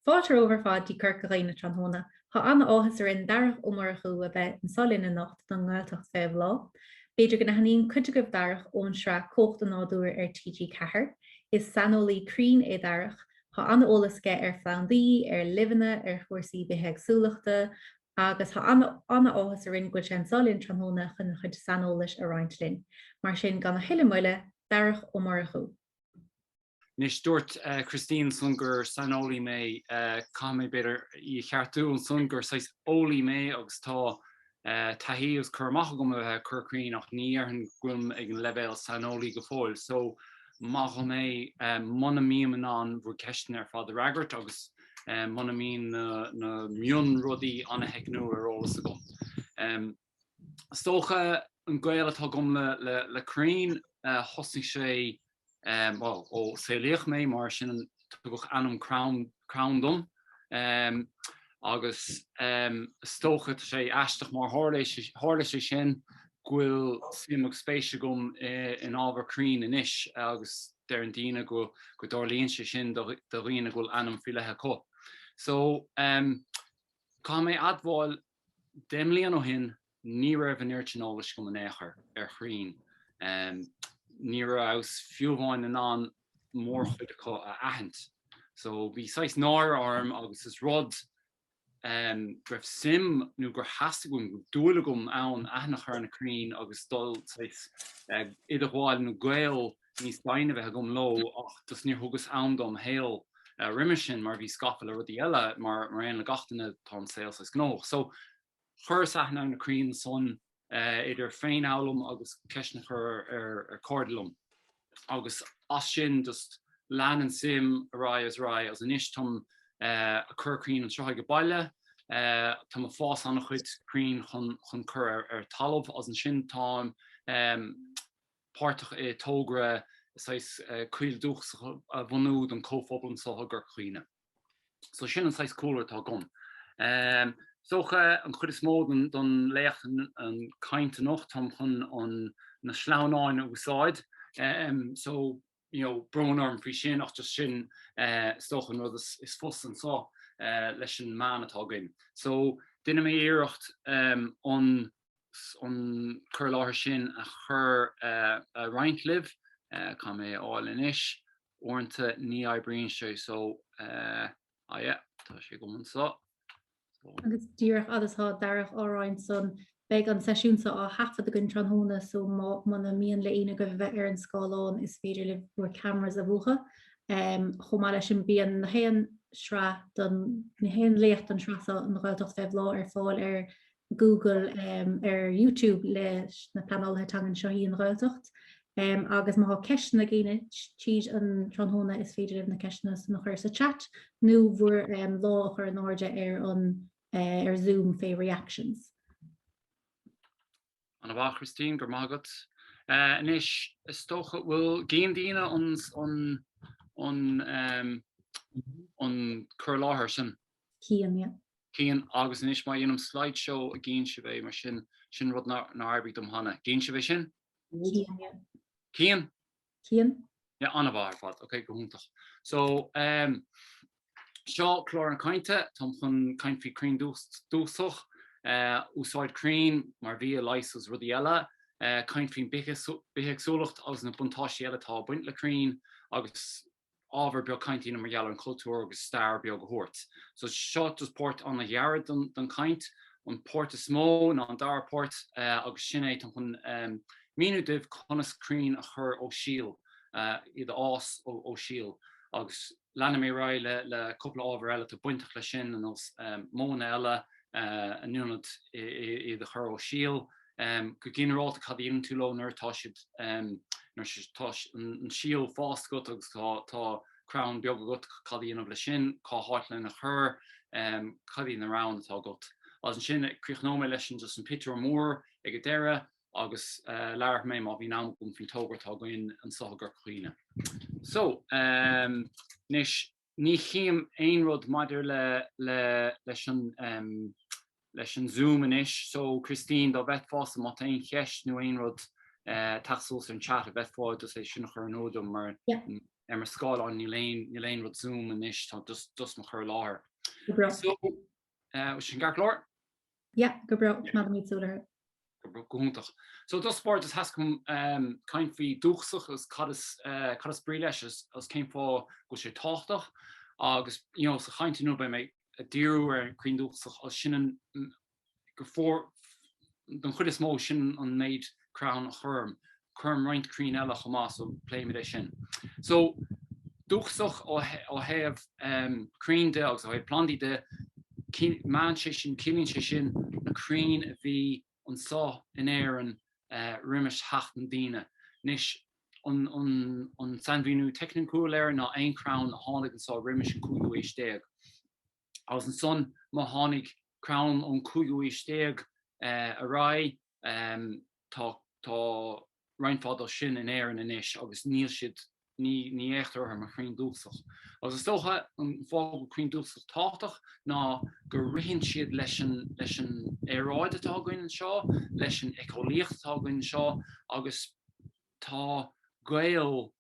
Fátar overfád tí cur Ghaeltacht na tróna, Tá anna áthas ar in Darach ó Murchú a bheith an solin na nacht don Ghaeltacht Faoi Bhláth. Beidir go na hanín cuide go Darach ón sra cócht an nádúir ar TG cethir, is sanolí Crainn é Darach, Tá anna ólasce ar phlandaí, ar livanna, ar chúrsaí éagsúileachta, agus tá anna áthas ar in go an solin tróna chun chud sanolis a rointlin. Mar sin gan na hiile muile Darach ó Murchú. Nis dúirt Christine sungur sanoli mé kam beidir I cheartú an sungur sais óli mé agus tá tahí os chumach gom chur Crainn ach ní ar an gwm ag an level sanoli go fóil. So mach mé mona mím an bhú ceistin ar fád ragart agus mona mín na mion rudí anna heicnú ar ólas a gom. Stocha an Ghaeltacht gom le Crainn hosnig sé well, ó séliach mé mar sin tuguch anam crown dom. Agus stocha sé aisteach mar hála sé sin gwil simach spéise gom in ábhar Crainn in ish agus derandína go dorlíonn sé sin do riana gwil anam filethe có. So cá mé adháil déimlíon ó hin ní raibh an irtinálais gom an éair ar Crainn. Ní aus fiúháin an an mór chuide a ahant. So bhí sais náir arm agus is rud greibh sim nó gur hasagum go dúla gom ann ahnach ar na Crainn agus dul iad bháil nó gael níos baine bheith gom lo ach dus níor thugus ann dom héal riime sin mar bhí scafal a rudí eile mar an le gatainna tá an saoil is gnóch. So chur aithna na Crainn son idir féin álum agus ceisnach ar cordlum. Agus as sin just lean an sim rai as an istom a chur Crainn an seoigh go baile. Tá a fás anna chuid Crainn chun chur ar talamh as an sin tám páirteach é tógra cuil Dhúchasacha a bhunúd an cóphobal sa gur chuoine. So sin an sais cooler tá gom. Socha an chud is mód don léach an cainte noch tam chun an na slááin a úsáid. So, you know, bronar an frí sin ach just sin stochan rud is fus an sá leis an man atá gin. So duine mé éireacht an chur láthir sin a chur a roint liv cá mé áil in ish orintanta ní eibríonn sé so tá sé go an sá. Agus dúrach agus há Darach áráin son beag an seisiúnta á hafad a gunn tróna so mana míon le ina go bheith ar an scáilán is féidir le bhfuair cameras a bhuacha. Chomá leis sin bíon na héan sra don na héan léocht an srasa an Ghaeltacht Faoi Bhláth ar fáil ar Google ar YouTube leis na planálthe tangan seoí an Ghaeltacht. Agus má ceisna géine tíad an tróna is féidir na ceisna nach chuir sa chat nó bhuair lá chur an áide ar an ar Zoom fé reactions. An bhá Christine gur mágat. Inis stocha bhfuil géon daoine an chur láthair sin. Cían agus inis má dhéanam slideshow a géon si bheith mar sin rud na arbí dom hana. Géon si bheith sin? Cían? Ja, anna bhá fad. Okay, go húntaach. So seo chlár an cainte, tá chun caint fí Crainn dúsach, úsáid Crainn mar bhí a leisos rudí eile, caint fín éagsúlacht agus na buntáisí eile tá buint le Crainn agus ábhar beag caintína mar gheall an cultúr agus stair beag go thuirt. So seo just port an na dhearad don caint, an port is smó ná an dar port agus sin é tá chun míúdibh conas Crainn a chur ó síl, iad ás ó síl agus lena mé ra le cúpla ábhar eile tá buintach le sin an os móna eile an núnad iad a chur ó síl. Go gcinráilta cadíonn tú lo nuair tá siad an síl fást go agus tá crown beag go cadíonn le sin cá háitlein a chur cadíonn arán atá go. As an sin críochnómé leis sin just an picture mór ag go deire agus leir mé má bhí ná gom fin tógartá goin an sa gur chuoine. So nis ní chéim aon rud maidir leis an Zoom in ish, so Christine dá bheith fásta má taon cheist nó aon rud tasúil an chat a bheith fáid sé sin chur an ódum mar mar scáil ní léon rud zoom in isis tá dus mo chur láthir. So sin gar chlár? Ja, go bra míid súla. Goúntaach. So dat sport is has kom kaint fi Dhúchasacha as cadas brí leis as céim fá go sé táchtach agus sa chainte nó bei mé a díú ar Crainn Dhúchasacha as sin go fór don chud is mó sin an méid Crainn a chum roint Crainn eile chomá so pléimi é sin. So Dhúchasacha ó heh Crainn de agus ó heh plandi de man sé sin cilín sé sin na Crainn a bhí an sá in éan riimiis heachtain daoine. Nis an sanbhíú technicú léir ná ein Crainn a tháinig an sá riimiis an cúigiú éistéag. Agus an son má tháinig Crainn an cúigiú éistéag a rá tá reinfád sin in éan inis agus níl siad ní éachtar mar Crainn Dhúchasacha. Agus is tócha an fáil Crainn Dhúchasacha táchtach ná gur rihann siad leis an éráid atá goin seo, leis an eicólíocht atá goin seo, agus tá gael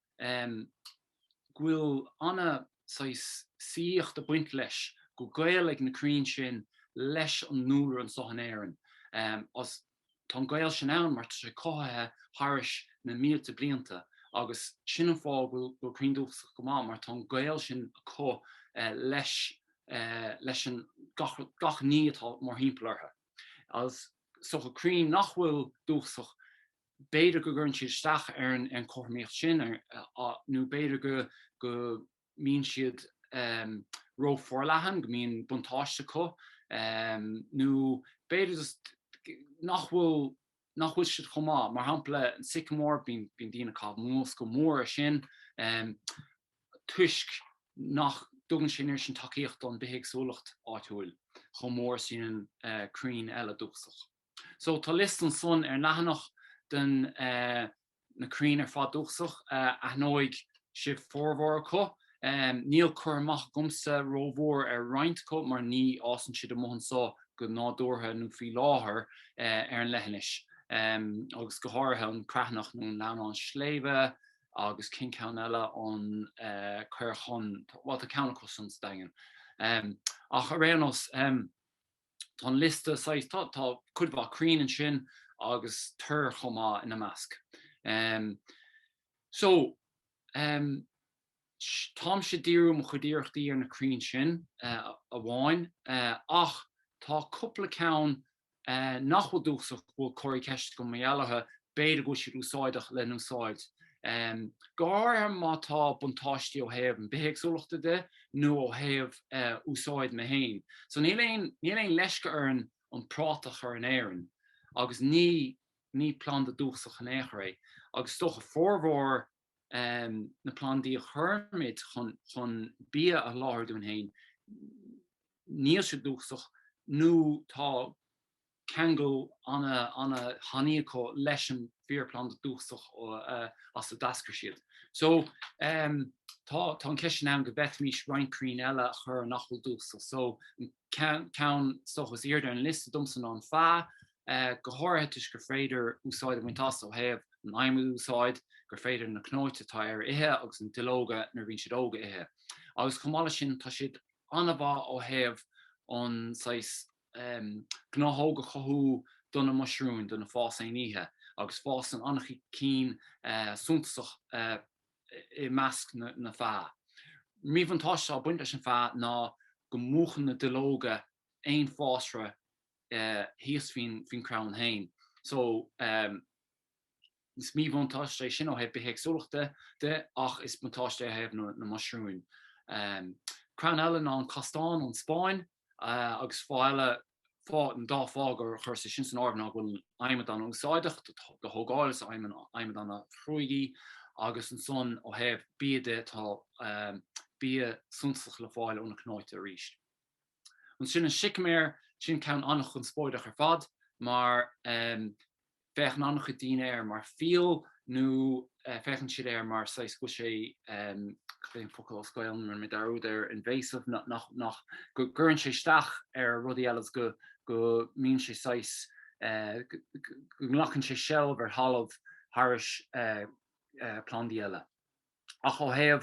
gwyl anna síocht a buint leis, go gael ag na Crainn sin leis an núr an sohan éireann. As tá gael sin ann mar sé cóthe haris na mílte blianta, agus sin an fá bhfuil Crainn Dhúchasacha go má mar tá gael sin có leis an gach ní atá mar hímplartha. As socha Crainn nach bhfuil Dhúchasacha beidir go gurn siad staach ar an chormaíocht sin nó beidir go mín siad ró forleathan go mín buntáiste có nó beidir nach bhfuil siad chomá mar hampla an sycamore bín dína cá mús go mór sin tuisc nach dogan sin ar sin takeíocht an éagsúlacht áitiúil chomór sin Crainn eile Dhúchasacha. So tá list an son ar nachnach den na Crainn ar fád Dhúchasacha a nóig si fórmhór có. Níl chur amach gomsa rómhór ar roint có mar ní ásan siad amóhan sá go nádúrtha nó fí láthair ar an leithnis. Agus go háirithe an creathnach nó lean an sléibhe agus cin ceann eile an chuirchon bhil a ceanna cosán dagan. Ach a réanos tá liste tá chudbh Crainn an sin agus tuir chomá ina measc. So tám sé díú mo chudíochtaí ar na Crainn sin a bháin ach tá cúpla ceann nach bhfuil Dhúchasacha bhfuil choirí ceist go méallathe beidir go siad úsáideach le úsáid. Gar má tá buntáistí ó heh an éagsúlachta de nó ó heh úsáid me héin. So níl éon leisce an práteach ar an éireann agus ní plán de Dhúchasacha an éachra agus stocha fórmhór na plandaí a churmid chun bí a láthir dún héin. Níl siad Dhúchasacha nó tá Kangol anna haníco leis an fearplan de Dhúchasacha as a dascar siad. So tá an ceisian an go bheith mís roint Crainn eile chur nachfuil Dhúchasacha. So ceann stochas iarda an liste domsan an fá go háirithe gur féidir úsáid a bhaintás ó heh an aimimú úsáid gur féidir na cnóite tá ar ithe agus an dilóga nar bhíonn siad óga ithe. Agus chumála sin tá siad anna bha ó heh an gnáthóga chothú donna mushroom donna fás éoníthe agus fás an annach cín suntasach I measc na fá. Míomhantáiste á buinte sin fá ná go múchan na dilóga ein fásra híos fin Crainn hain. So is míomhantáiste sin ó heh behéagsúlachta de ach is buntáiste a heh na mushroom. Crainn eile ná an Castán an Spáin agus fáile fá an dá fágur chuir sa sin san ábhar bhfuil aimime an úsáideach go thógáil aimime an na phróigí agus an son ó heh bíide tá bí suntasach le fáil óna cnáite a ríist. An sin an sicméir sin ceann annach chun spóideach ar fad, mar fechan annach go daine ar mar fial nó fechan siad ar mar go sé focail oscail mar mé darúd ar invasive nach go gurn sé staach ar rudí eiles go mín sé go nghlachann sé seill ar halamh Harris plan diele. Ach ó heh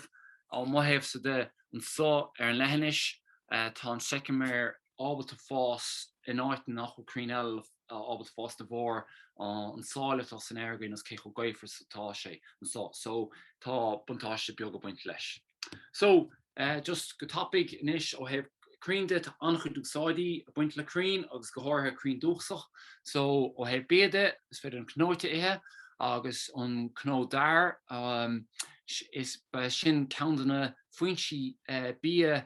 má heh sa de an só an lehanis tá an seicimir ábalta fás in áitin nach go Crainn ábalta fás na bhór an sáile tá san airgin as cécho gaifre satá sé an só. So tá buntáiste beag go buint leis. So just go topic inis ó heh Crainn dit anchud Dhúchasaí a buint le Crainn agus go háirthe Crainn Dhúchasacha. So ó heh béide is féidir an cnóite ihe agus an cnó dar is sin ceandanna faointí bí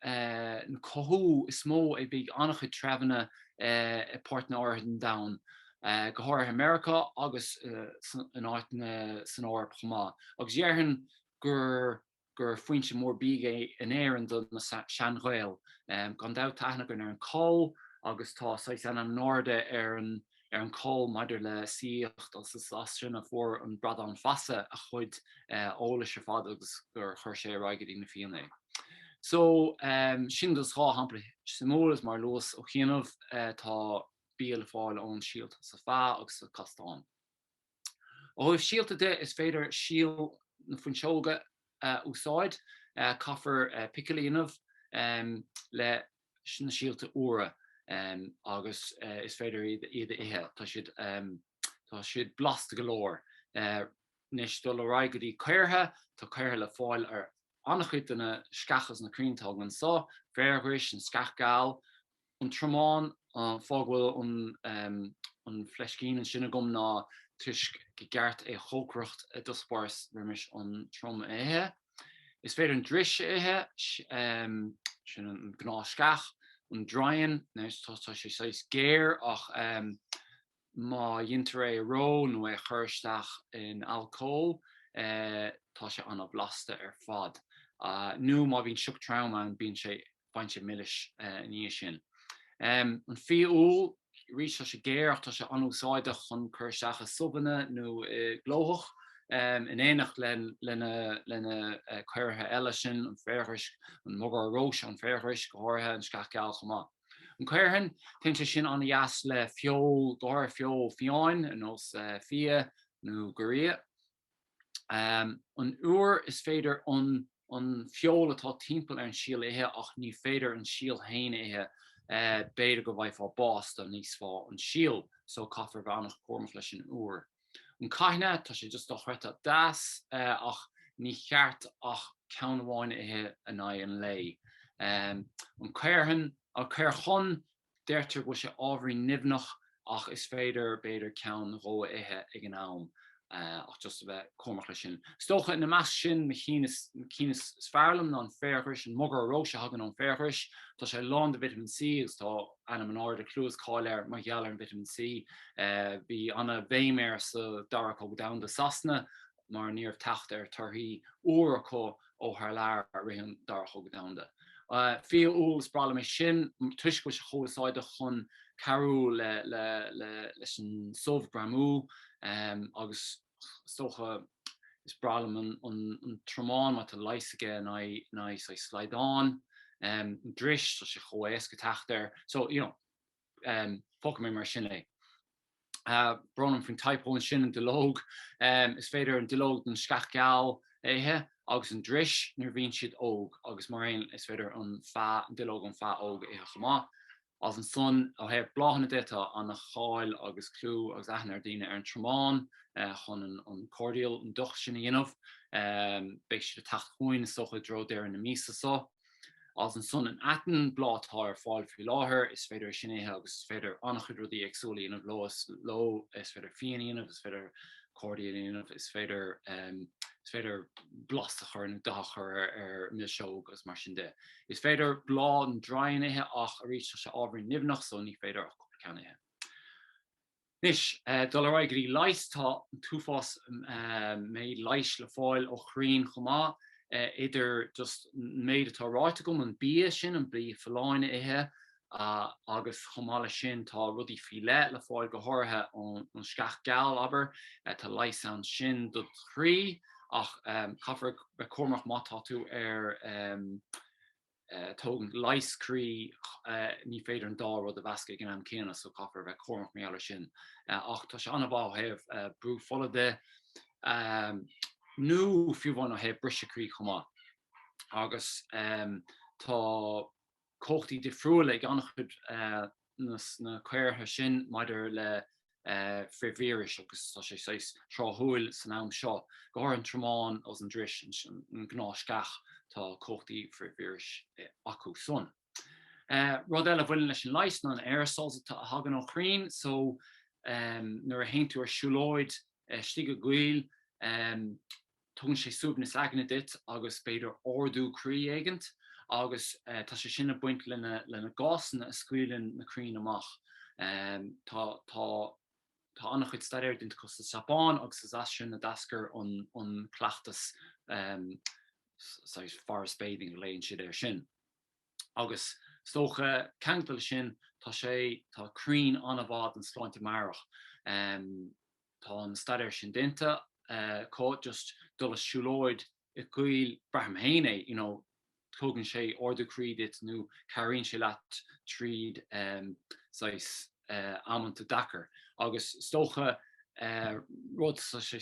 an cothú is mó big annachchuid trefanna páirtna áirithe down. Go háirthe America agus an áitina san árap chomá. Agus dhearthann gur faointe mór bíige in éireann do na sean Ghael. Gan Ghaeltacht gon an call agus tá an náde an call maidir le síocht as sin a fór an brada an fasa a chuid óla se fad agus gur chuir sé raigad na fianna. So sin dus rá hampla simólas mar los ó chéanamh tá bíal fáil ón síalt sa fá agus sa castáin. Ó if síalta de is féidir síal na funseoga úsáid caafar picalíanamh le sin na síalta uaire agus is féidir iad ihe tá siad blasta golóir. Nis dul raigad cairthe tá cairthe le fáil ar annachchuid na scachas na Crainntag an sá fearghris an scachgáil an tromán fághfuil an fleiscín an sinna gom ná tuisc go gceart chócrocht dospáirs rimis an trom ihe. Is féidir an dris ihe sin an gná scach an drain tá sé sais géir ach má dhéantar é ró nó é chuirsteach in alcóil tá sé anna blasta ar fad. Nu má bhín siúch trauma an bín sé baint sé milliis níos sin. An fiúil rí sé géir ach tá sé anúsáideach chun chuirsteach a subanna nó glóthach in éanacht lena chuirthe eile sin an fearghris an mugar rós an fearghris go háirthe an scachgáil chomá. An chuirthain tinte sin an dheas le fiol dóir fiol fiáin nó fia nó garraíodóireachta. An uair is féidir an fiol atá timpeall ar an síal ihe ach ní féidir an síal haine ihe beidir go bhaith fá básta níos fá an síal so caafar bheannach cuairmach leis an uair. An caithne tá sé just dochreita das ach ní cheart ach ceanháin ihe an an lei. An chuirthain a chuir chun deirtear go sé ábhrí nimhnach ach is féidir beidir ceann ró ihe ag an am. Ach just a bheith cuairmach leis sin. Stocha na meas sin cínas sfearlam ná an fearghris an mugar róise hagan an fearghris, tá sé lán de vitamin C agus tá anam an áir de clúas cáilir mar gheallar an vitamin C. Bhí anna bhéiméir sa Darach ó down de sasna mar níor tacht ar tarthaí uair acu ó thar lear a rihan Darach ó down de. Fí úl sprála mé sin tuisc go sé chóáide chun carú leis an sóbhgramú agus stocha is bralam an tromán mat a leisaige na slideán dris tá sé choéis go taachtar. So fóca mé mar sin lei. Bronam fon typó sin an dilóg is féidir an dilóg an scachgáil éthe agus an dris nar bhíonn siad óg agus mar is féidir an dilóg an fá óg éthe chomá. As an son ó heh bláhanna déta an na cháil agus clú agus aithnar daine ar an tromán chun an cordial an ducht sin dhéanamh beidh siad a tacht chuoin is socha dro déir na mísa só. As an son an atan blátá ar fáil fiú láthair is féidir sinnéthe agus féidir annachchuid rudí éagsúil dhéanamh lo is féidir fian dhéanamh is féidir cordial dhéanamh is féidir blastachar an dachar ar milseog as mar sin de. Is féidir blá an drain ihe ach a rís se ábhrí nimhnach so ní féidir ach ceann ihe. Nis dul raig gurí leis tá túfás mé leis le fáil ó Crainn chomá idir just méid atá ráite gom an bí sin an brí fáine ihe agus chomála sin tá rudí filet le fáil go háirthe an scachgáil aber tá leis an sin do chrí ach caafar be cuairmach mátá tú ar tógan leiscrí ní féidir an dá rud a bhasca gan am céanna so caafar bheith cormach méall sin. Ach tá sé anna bá heh brú fola de nó fiúhhain heh brisecrí chumá. Agus tá cóchtaí difriúla ag annach chud na cuirtha sin maidir le fréomhmhíris agus tá sé sráthúil san am seo. Go háir an trámáin os an dris an gnáis gach tá cóchtaí fréomhmhíris acu son. Rud eile bhfuil leis an leisna an aerosols a hagan ó Crainn, so nuair a haintú ar siúlóid stig a gcuil, tugann sé súbnas aganna dit agus beidir ordú crí éigent, agus tá sé sinna buint lena gásanna a scuileann na Crainn amach. Tá annach chud stair dint costa Sapán agus is as sin na dascar an cleachtas forest bathing go léonn siad ar sin. Agus stócha ceantal sin tá Crainn anna bhád an sláinte marach. Tá an stair sin dinta có just dul siúlóid i gcuil braham héine, tugann sé ordú crí dit nó caríonn sé leat tríd amanta dachar. Agus stócha rud sa sé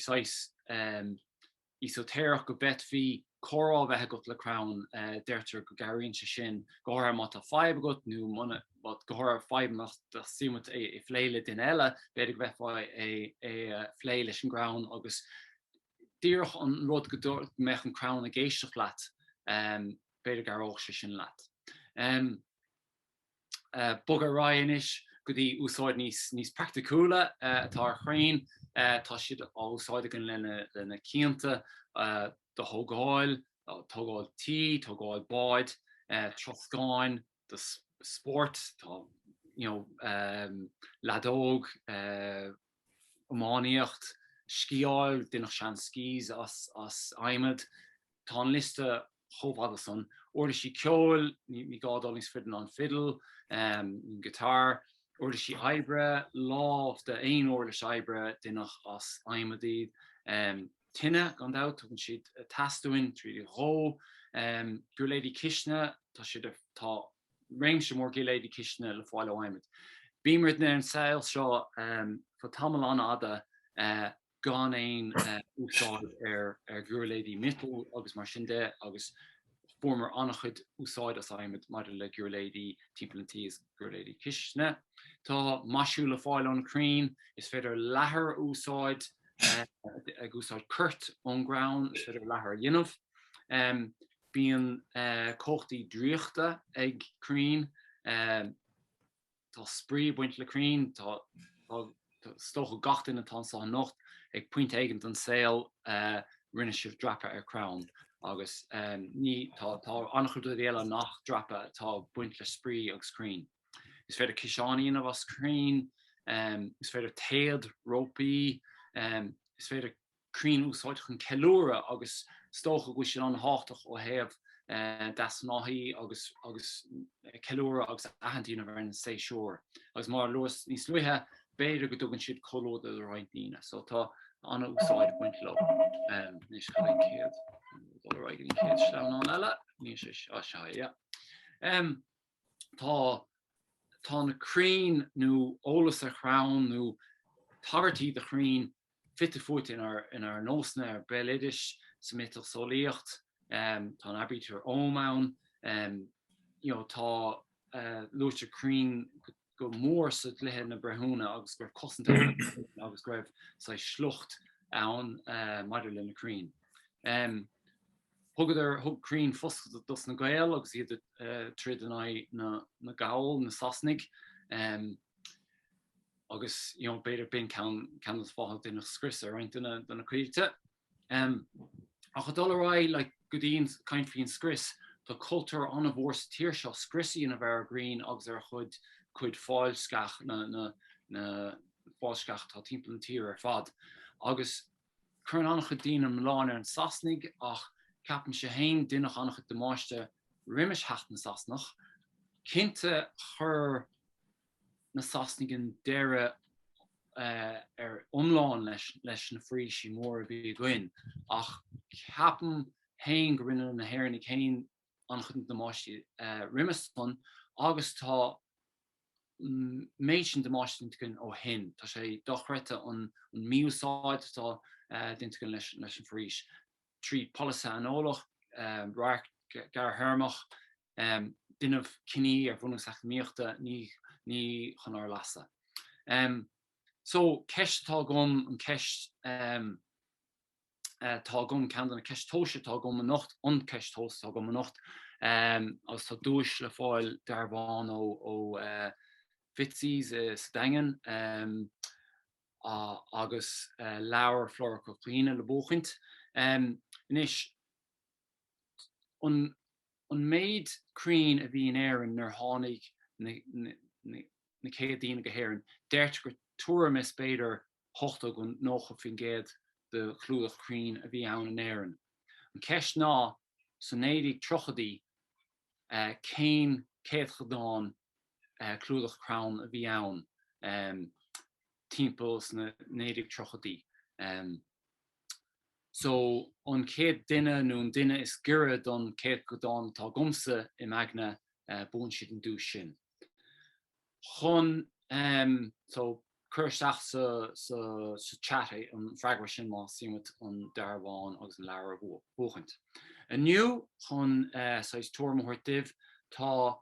esoteric go bet hí chorá bheithe go le Crainn deirtar go garíonn sé sin gohar mata 5 agat nó mana gohar 5 siúmat é phléile den eile beidir bheith é phléile leis an Crainn agus díoch an rud go dúirt meach an Crainn a géisteach leat beidir garóch sé sin leat. Bug a rainis go dtí úsáid níos practicúla atá Crainn, tá siad úsáid gan lena ceanta do thógáil, tógáil tí, tógáil báid, troscáin, de sport, ladóg, amáníocht, sciáil, duine sean skis as aimimid, tá an liste chomhfada san. Orda sí ceol, ní gádal níos fidan an fiddle, guitar, orda sí ibre, láh de aon orda ibre duine as aimimidíd, tinne gan dat tugann siad tastúin trí ró, guléidí cisne, tá siad tá réimse mór guléidí cisne le fáil aimimid. Bímir na an saoil seo fa tamil anna ada gan éon úsáid ar guléidí mitú agus mar sin de agus former annach chud úsáid as aimimid maidir le guléidí timpplantí is guléidí cisne. Tá maisiú le fáil an Crainn is féidir lethar úsáid ag úsáid curt ón Crainn is féidir lethar dhéanamh. Bíonn cóchtaí dríochta ag Crainn, tá sprí buint le Crainn, tá stocha gachtain atá sa nocht ag puint éigent an saoil rinne sibh drapa ar Crainn. Agus ní tá annach chud éile nach drapa tá buint le sprí agus Crainn. Is féidir cisáníon a bhas Crainn, is féidir téad rópaí, is féidir Crainn úsáid chun ceiliúra agus stócha go sin an háach ó heh das náthí agus ceiliúra agus ahantína bhar an sé seoir. Agus mar luas níos luithe beidir go dtugann siad colóda a roiintíine, so tá anna úsáid buint le níos chuin céad. Roigen céad slán an eile, níos se. Tá na Crainn nó ólas a Crainn nó tairtí de Crainn fitte fut in our nósna ar bealidis smitach solaíocht, tá an abritar ómán, tá luirte Crainn go mór sa léthe na brethúna agus gur cosanta agus greibh sa slucht ann maidir le na Crainn. Thug Crainn fosca dus na Gael agus iad tríd na gaol na Sasnig, agus beidir bin can fáil duine scrisa roiint duna cuiite. A chudulrá le go dtíon caiint faoin scris, tá cultúr anna bhór sa tíir seo scrisaí na bhar Green agus ar chud fáilscach na fáilscach tá timppla an tír ar fad. Agus chuir annach chud daoine mláin ar an Sasnig ach capan sé hain duineach annach chud demáiste riimiis hecht na Sasnach, cinnte chur na Sasnigan deire ar omláin leis na phrísí mór a bhí goin ach ceapan hain go rinne na hhéirnig hain anchud na máistí rimaston agus tá méid de máistin gon ó hin Tá sé dochrete an míúsáid tá dint gon leis an frís trí policy an ólach ra gar hermach dunneh cinní ar bhúnach míochta ní chunar lasa. So ceist tá gom an ceist tá gom cean an ceist tóise tá gom an nocht an ceist tós tá gom an nocht agus tá dúis le fáil darbháin ó Fitzis Stangen agus leabhar flór go clíine le bóchaint. Inis an méid Crainn a bhí an éireann nar tháinig na céad daoine go héireann, deirt gur túram is beidir hochta go nócha fin géad de clúdach Crainn a bhí ann an éireann. An ceist ná san 1930 céin céad chadáin clúdach Crainn a bhí ann timpeall na 1930. So an céad duine nó an duine is gire don céad chadáin tá gomsa I magna bún siad an dúis sin. Chun so chuirteach sa chat an freagra sin má siúmat an darbháin agus an leabhar bóchaint. Aniu chun sais tuairmthirtibh tá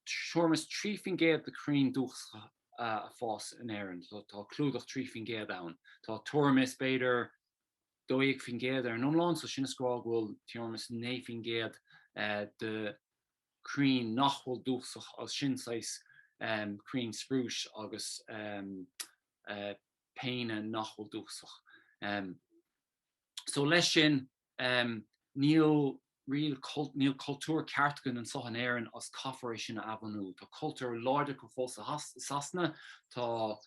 tuairmas trí fin géad de Crainn Dhúchasacha a fás in éireann. Tá clúdach trí fin géad ann. Tá tuairmas beidir dóigh fin géad ar an omláin, so sin scráil bhfuil tuairmas 9 fin géad de Crainn nachhfuil Dhúchasacha as sin sais Crainn spruis agus peine nachhfuil Dhúchasacha. So leis sin níl cultúr ceartgan an soch an éireann as caithfar sin a abhanú. Tá cultúr láide go fós a sasna, tá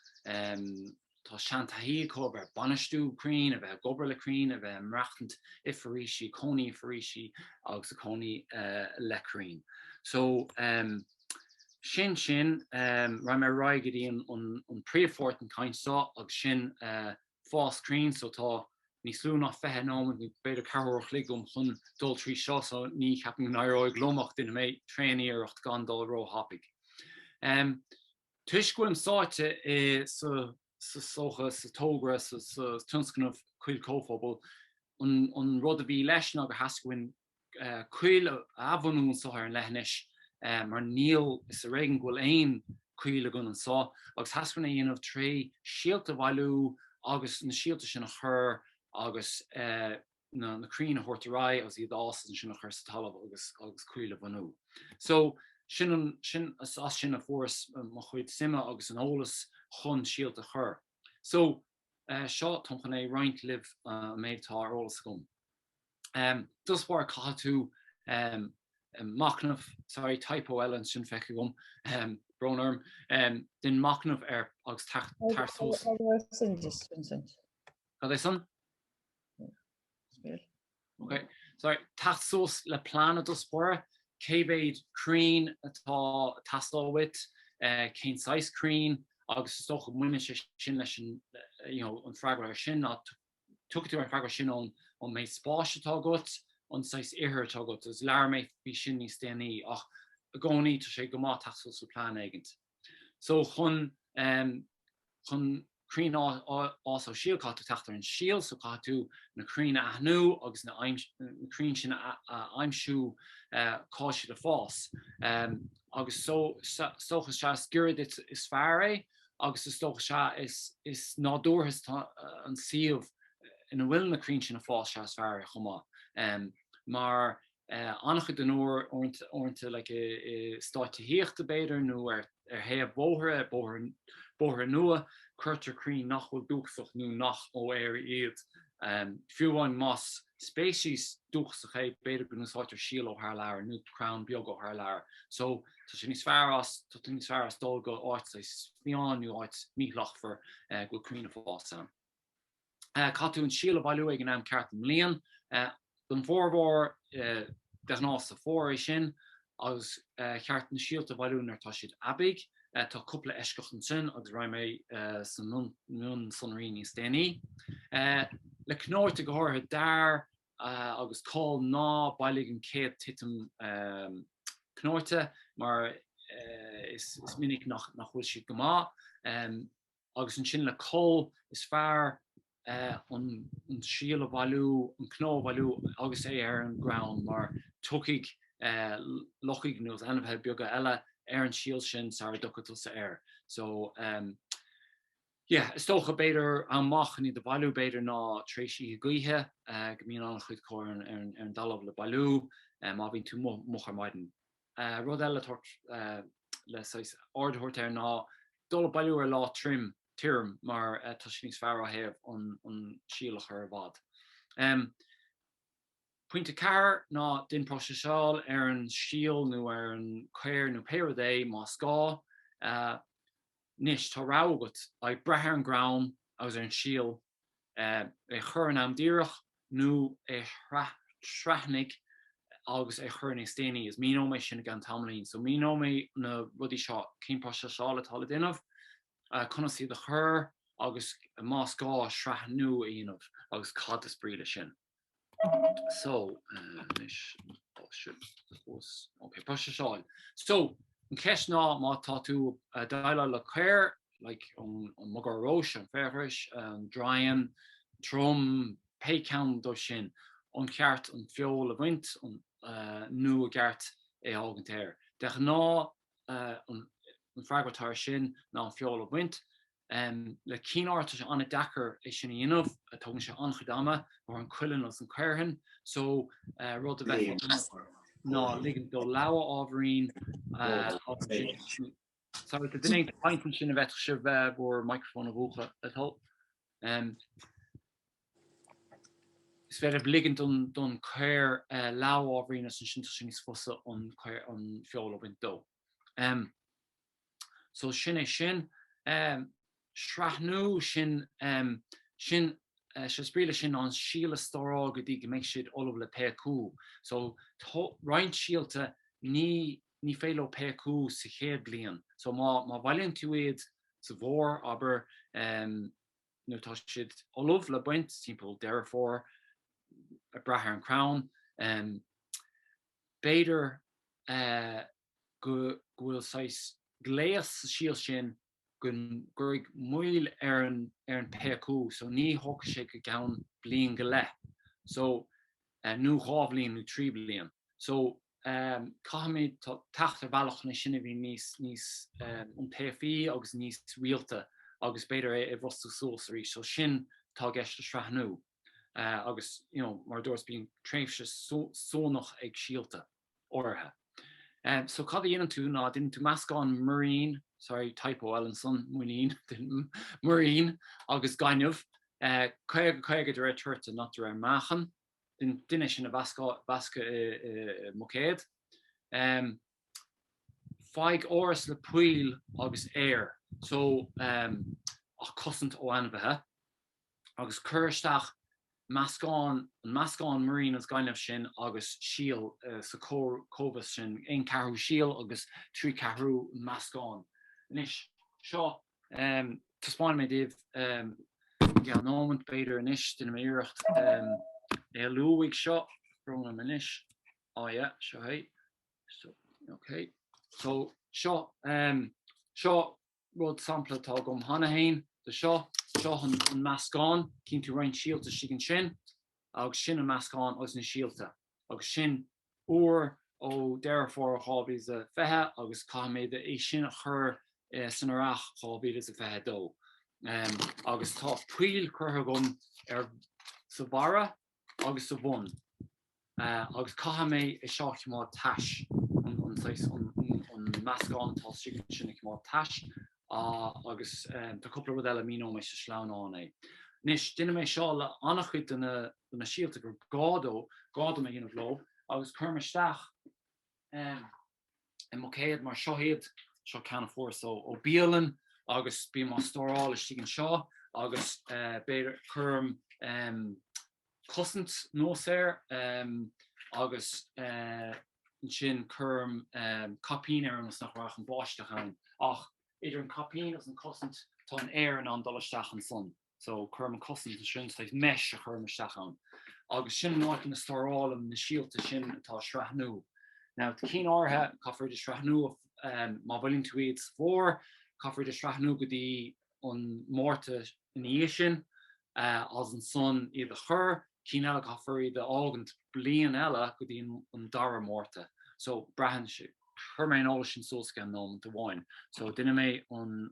seantaí có bheith banistú Crainn, a bheith gobar le Crainn, a bheith mreachtant I farísí, cónaí farísí agus a cónaí le Crainn. So sin ra mé raig dí an príomhfort an caiinstá agus sin fás Crainn, so tá ní slú nach fethe námad ní beidir carúch ligum chun dul trí seo, so ní ceapan náróid glomach duine méid tréíocht gan dul ró hapig. Tuiscuim sáte sa socha sa tógra sa tunscanmh cuil cóphobal an rud a bhí leis ná go hascuin cuil abhanún sothar an leithnis mar níl is a réigen ghfuil éon cuil a gun an sá agus hascuin a dhéanamh trí síalta bhailú agus na síalta sin a chur agus na Crainn a thuirtará agus iad as sin a chur sa talamh agus cuil a bhanú. So sin as sin a fóras mo chuid sima agus an ólas chun síalta chur. So seo tom chun é roint libh méidtá ólas gom. Dus war caithe tú macnamh, sorry, typo eile sin feice gom, brónarm, den macnamh agus tarsós. Cad é son? Okay, sorry, tarsós le plana dus war, céibéid Crainn atá tastáwit, cén sais Crainn, agus stoch muine sin leis an freagra sin, tuchtú an freagra sin an méid spáise tá got, an sais ihir tá got, as lear méid bhí sin níos déanaí, ach a gcónaí tá sé go má tarsós le plán éigent. So chun Crainn also síl catú teachtar an síl, so catú na Crainn a ahnú agus na Crainn sin a aimsú cáisiad a fás. Agus sochas se scirid is fearré, agus sochas se is nádúrthas an síomh ina bhfuil na Crainn sin a fás se is fearré chumá. Mar annachchud den orintanta le stáite híochta beidir nó ar héamh bóthar nua, chuirtear Crainn nachhfuil Dhúchasacha nó nach ó éir iad. Fiúháin más spéisiís Dhúchasacha beidir go úsáidtear síl ó thar leabhar nó Crainn beag ó thar leabhar. So tá sin níos fearr as dul go áit is bíán nó áit mílachfar go Crainn a fás am. Catú an síl a bhailú ag an am ceart an mbliain. Don bhórbhór de ná sa fór sin agus ceart na síalta bhailú nar tá siad abig. Tá cúpla eisceach an sin agus ra mé san nun sonraí níos déanaí. Le cnáirte go háirtha dar agus call ná baillig an céad titim knóirte, mar is minic nach bhfuil siad go maith. Agus an sin le call is fearr an síl a bhailú, an knó bhailú agus ar an ground, mar tucaigh lochaigh nó anamh beaga eile ar an síl sin sa dochadil sa air. So is tócha beidir an mach ní de bailú beidir ná tréisí gaothe go míon an chuid cóir ar an dalamh le bailú má bhíonn tú mochar maidin. Rud eile tuairt le ardthóirt ar ná dul bailú ar lá tírim mar tá sin níos fearr a thabh an síalach ar bhd. Pointe cearr ná duine próiseáil ar an síal nó ar an céir nó péradé má scá. Nis tá rágat ag brethir an ground agus ar an síal chur an amdíireach nó sraithnig agus chur na stéine is míóméid sin gan tamlín. So míóméid na rudí seo cén próiseáil atá déanamh chuna siad a chur agus má scá sraithnú a dhéanamh agus cad is bríle sin. So próiseáil. So an ceis ná má tá tú daile le céir like an mugar rois, an fearfris, an dráin, trom, pécam do sin, an ceart an fiol a bhaint, nó a ceart haoichainteoir. Deach ná an freagratar sin ná an fiol a bhaint, le cínáirta se anna dachar é sin dhéanamh, tugann se anchadama or an cuileann as an céirthain, so rud a bheith ná ligean do leabhar ábhrín sorry, the duine paint sin a bheith se bheith bhór microphone a bhuacha atá. Is féidir ligean don céir leabhar ábhrín as an sin níos fusa an fiol a bhaint dó. So sin é sin, sraithnú sin se spríle sin an síle stórá go dtí go méid siad olamh le pécú. So roinnt síalta ní féile pécú sa chéad bliain. So má bhailíonn tú iad sa bhór aber nó tá siad olamh le baint timpeall therefore a brethir an Crainn. Beidir go bhfuil sais gléas síal sin gurig muil ar an pécú, so ní thóca sé go gceann bliain go le. So nó 2 bliain nó 3 bliain. So caiimiid teachtar bailach na sinna bhí níos an taobhí agus níos rialta agus beidir é bhostú sósaí, so sin tá gceiste sraithnú. Agus mar dúirs bíonn tréimhse sónach ag síalta ortha. So cad dhéanann tú ná duine tú meascán Marine, sorry, typo Ellenson, Marine agus gaiinmh chuige de réit tuirte nach ar máchan, duine sin a bhasca mocéad. Feig áras le puil agus air, so ach cosint ó anmhethe, agus chuirteach meascán Marine as gaiinmh sin agus síal sa cóbhas sin 1 carú síal agus 3 carú meascán. Nis seo taspáin mé díobh námhaint beidir inis duine éireacht luigh seo brona me inis seo hé. So okay. So seo rud sampla tá gom hana hain de seo an meascán cinn tú roinnt síalta sigan sin agus sin an meascán agus na síalta agus sin ó therefore chábhís a fethe agus caiimiid é sin a chur san arach chábhíad is a fethe dó. Agus tá puil curtha gom ar sa bara agus sa bun. Agus caiimiid é seacht má taiis an meascán tá sigan sin má taiis. Agus tá coppla rud eile míó me se sláán é. Nis duine mé seo le annach chuid na síalta gur gádó mé dhéanamh lob, agus chuirmeisteach i mocéad mar seohéad seo ceanna fór so ó Bealtaine agus bí má stóráil is tígann seo agus beidir chum cosint nóir agus sin chum capín ar anas nach raach an báisteach an ach idir an capín as an cosint tá an air an dolisteach an son. So chum an cosint an sin meis a chumeisteach an. agus sin náit na starálam na síalta sin atá sraithnú. Now, the cín ártha caithfir de sraithnú má bhfuilíonn tú iad mhór, caithfir de sraithnú go dtí an Mháirte in íos sin, as an son iad a chur, cín eile caithfir iad ágant bliain eile go dtí an dara Mháirte. So breathan chur mé an óla sin sósca an nóm do bháin. So duine mé an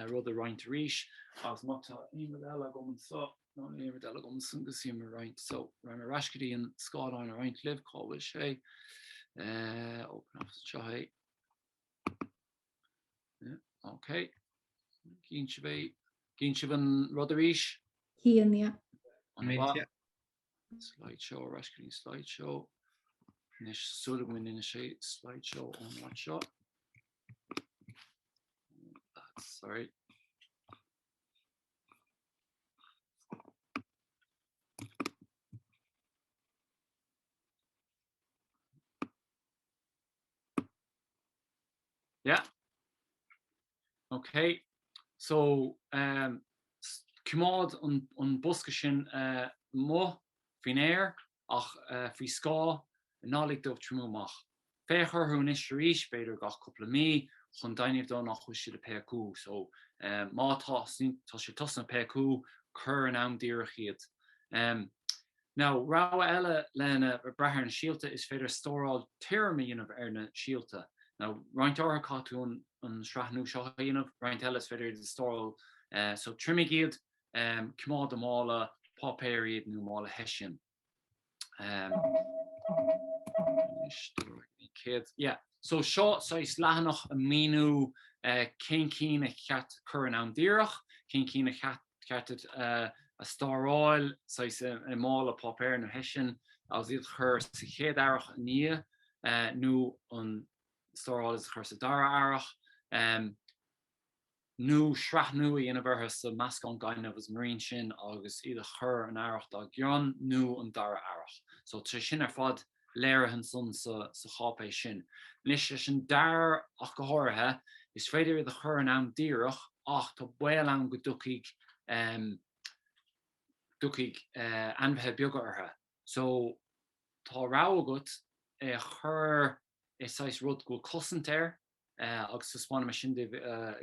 rud a roiint arís, agus mátá íomad eile gom an so, ná íomad eile gom san go síim a roiint. So ra mé rascadí an scádáin a roiint libh cábhail sé. Open up the chai. Yeah, okay. Gyn sivan Roderish. Cian, yeah. Slideshow, rescuing slideshow. Nish Sullivan in a slideshow on that shot. Sorry. Yeah. Okay. So cumad an busca sin mo fin air ach fi sá nálig dubh trimúach. Féchar hún is ríis beidir gach couple mí chun daineh don nach chu si de PQ. So má tá sé tosna PQ chur an am díirech iad. Now, rá eile lena brethir an síalta is féidir stóráil tíirmíonmh ar na síalta. Now, roiint ortha catú an sraithnú seo dhéanamh, roiint eile is féidir de stóráil so trimig iad, cumad mála, pápéir iad nó mála heisin. Yeah, so seo is leathanach a míú cén cín a cheat chur an am díirech, cén cín a cheatad a staráil, sais a mála pápéir nó heisin, agus iad chur sa chéad airech a ní, nó an staráil is chur sa dara airech, nó sraithnú a dhéanamh bhartha sa meascán gainmh as marín sin agus iad chur an airech dá gcionn nó an dara airech. So tá sin ar fad léirehan son sa chápéis sin. Nis is an dar ach go háirithe is féidir iad a chur an am díirech ach tá buil an go dúchaigh anbethe beaga ortha. So tá rá agat chur is rud go cosantéir agus spána me sin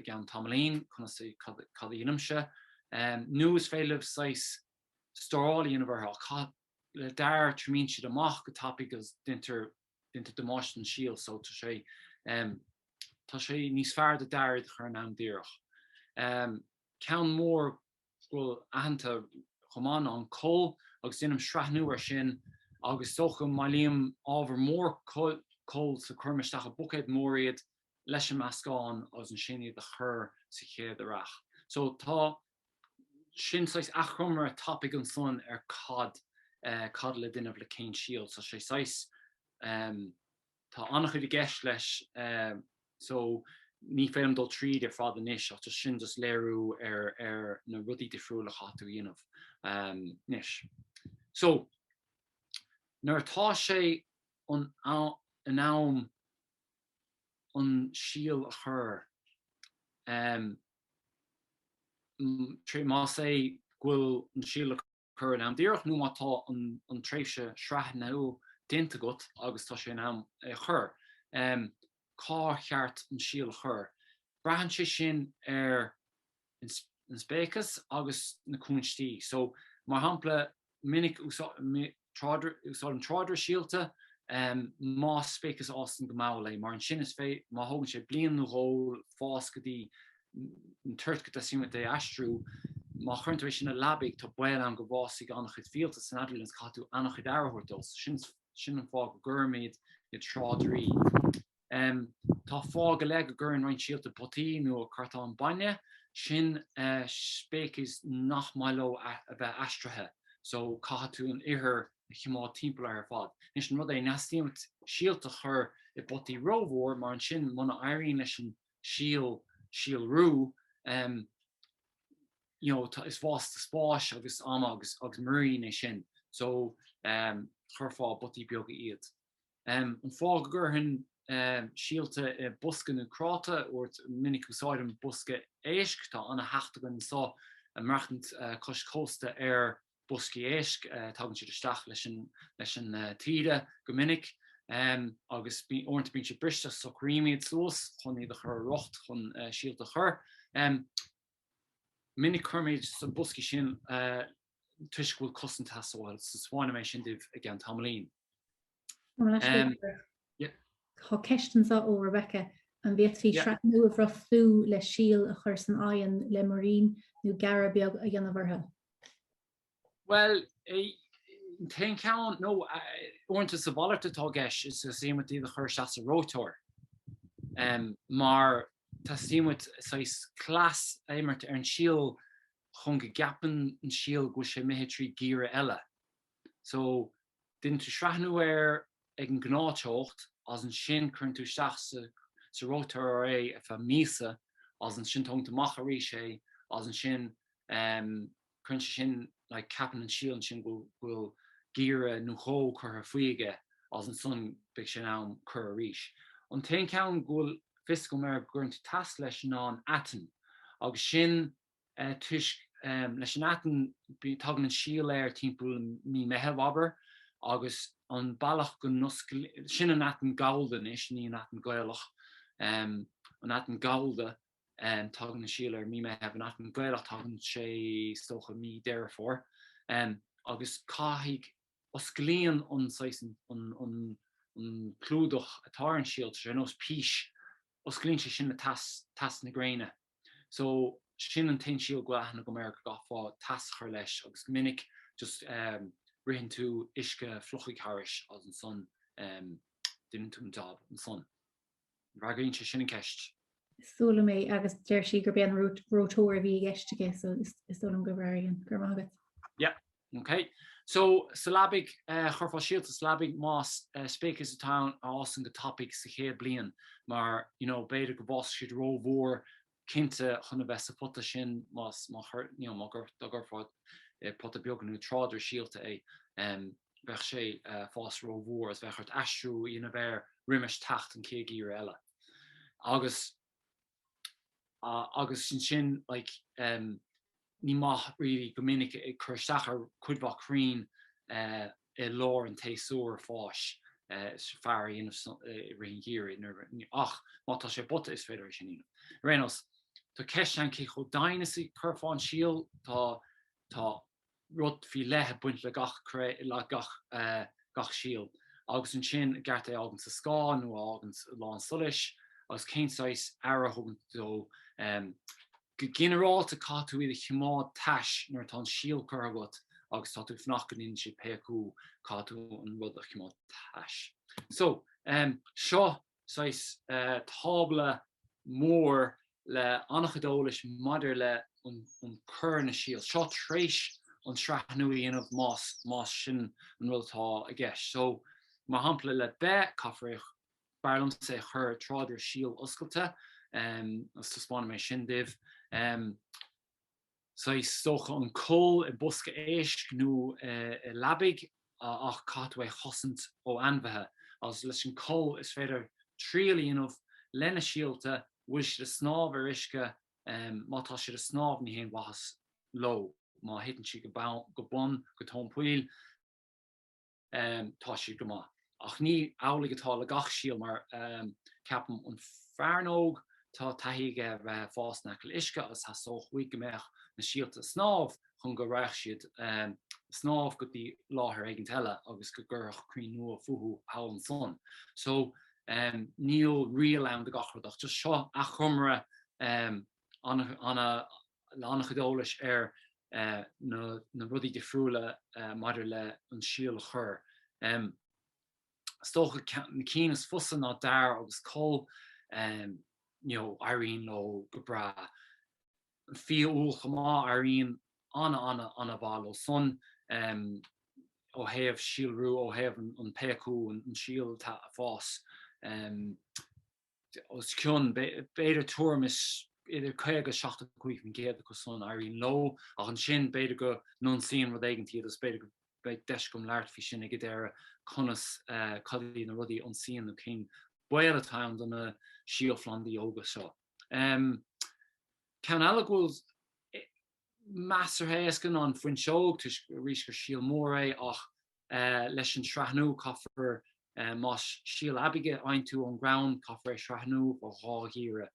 gan tamlín chuna sé cad dhéanamse. Nu is féileh sais staráil dhéanamh le dar trimín siad amach go tapig agus dinter demáist an síal, so tá sé níos fearr de dair chur an am díirech. Ceann mór bhfuil ahananta chomán an col agus duanam sraithnú ar sin agus socham mailíam ábhar mór col sa chuirmisteach a bucéad mór iad leis an meascán agus an sin iad a chur sa chéad arach. So tá sin sais achromar a tapig an son ar cad le duineh le cén síal. So sé sais tá annach chuid i gceist leis so ní félim dul tríd ar fád anis ach tá sin just léirú ar na rudí difriúla chatú dhéanamh níos. So nuair tá sé an am an síal a chur trí má sé gfuil an síal a chur an am díirech nó má tá an tréimhse sraithnú dénta agat agus tá sé an am chur. Cá cheart an síal a chur. Breathan sé sin ar an spéchas agus na cúnstí. So mar hampla minic úsáid an tráidir síalta má spéchas Austin go mála, mar an sin is fé má thugann sé bliain nó ról fás go dtí an tuirt go tasíime é astrú, má chuintéis sin na labig tá buil an go bhásig annach chud fialta san Adlins catú annach chud airthirtos. Sin an fá go gurméid i tráidirí. Tá fá go le go gur an roiint síalta potí nó a cartá an baine, sin spéchas nach mailó a bheith astrathe. So caithe tú an ihir chimá timppla ar fad. Nis an rud é nastíocht síalta chur i botí rómhór mar an sin muna airíonn leis an síalrú is bhásta spáis agus ama agus muirín é sin. So chur fá botí beaga iad. An fá go gurthain síalta i busca nó cráta ó minic úsáid an busca éisc tá anna heachtagan sá a marchant cos cósta ar busci éisc tagann siad isteach leis an tíre go minic agus orintanta bíonn siad briste so críimiad suas chun iad a chur rocht chun síalt a chur. Minic chuirméid san busci sin tuis bhfuil cosint tasáil sa sáinna mé sin dibh a gceann tamlín. Tá ceistan ó Rebecca an bhíocht hí sraith nua a bhrú le síl a chur san aon le marín nó gara beag a dhéanamhartha. Well, ten ceann nó orintanta sa bhailteachta tá gceis is a símatí a chur seas a rótóir. Mar tá símat clás éimeart ar an síl chun go gapan an síl go sé mithí trí gíre eile. So dinn tú sreathnú ar ag an gnáteocht as an sin chun tú seach sa rótóir é a bheith míosa as an sin tónta macharí sé as an sin chun sin le capan an síl an sin bhfuil gíre nó chó chur faoige as an son beag sin an chur a ríis. An ten ceann ghfuil fis go mar gurn tú tas leis ná atan agus sin tuis leis an atan tagann an síl ar timpeall mí meitheamh aber agus an bailach go sin an atan galda is ní an atan Ghaelach an atan galda tagann an síl ar mí meitheamh an atan Ghaelach tagann sé stocha mí deire for agus caithfidh os glíonn an clúdach atá an síl sé nó pís os glíonn sé sin na tas na gréine. So sin an tin síl gláithna go mbeir go fá tas chuir leis agus minic just rihann tú isce flochaí caris as an son duine tú an job an son. Bhaghaíonn sé sin an ceist. Súla mé agus deir sí gur bean rótóir a bhí geisteige so is dul an go bhraíonn gur mágad. Yeah, okay. So slabig churfá síalta slabig más spéchas atá as an go topic sa chéad blian mar beidir go bos siad rómhór cinnte chuna bheith sa puta sin más má gur fád puta beagganú tráidir síalta é bheith sé fás rómhór as bheith chuirt astrú ina bheith rimeis tacht an cé gír eile. Agus sin like ní maith ri go minic ag chuirteach ar cuidbhah Crainn i lár an téasúr fáis fear rion hir ach mátá sé bota is féidir sin ína. Rénos, tá ceist an cí cho dainasí chuirfáin síl tá rud fi lethe buint le gach síl. Agus an sin gart é agan sa scáin nó agan lán solis agus céinsáis ara thugann dó generálta catú iad a chimádtais nuair tá síl chugat agus tá tú fnachganín si peú catú an rud a chimádtais. So seo tábla mór le annachadólis madidir le an chur na síl. Seo tréis an sreathnúí inmh más sin an rudtá a gceist. So má hampla le be caithfidh barlam sé chur tráidir síl oscailte as tá spáinna mé sin dibh. Stocha an cóil i busca éisc nó i labig ach catú é chosint ó anmhaithe as leis an cóil is féidir tríalíonmh lena síalta bhuiil siad a snámh ar isce mátá siad a snámh ní héon bhachas lo má hitann si go bon go tónpuil tá siad go maith. Ach ní álaigh atá le gach síl mar ceapan an fearnóg tá taithíige bheith fásnach le isce agus tá sóch bhuaig go mbeadh na síalta snámh chun go raibh siad snámh go dtí láthair éigin teile agus go gcuirfh Crainn nua futhú haon son. So níl rial ann de gachradach just seo a chumra annachadólis ar na rudí difriúla maidir le an síl a chur. Stocha na cínas fusa ná dar agus cóil airíonn nó go bra fi úl chamá airíonn anna bhil ó son ó thaobh síalrú ó thaobh an peacú an síal a fás. Os cion beidir tuaim is idir 5-7 an géad go son airíonn lo ach an sin beidir go non síon rud éigeantí agus beidir go deis gom leart fi sin ag deire conas cadí na rudí an síon nó cén buile time don na síolflandí óga seo. Cean eile ghfuil Master Haescan on Frinchog to reach Shield More Lesson Shrahnu coffer Mosh Shield Abigail Eintu on ground coffer Shrahnu or Hall here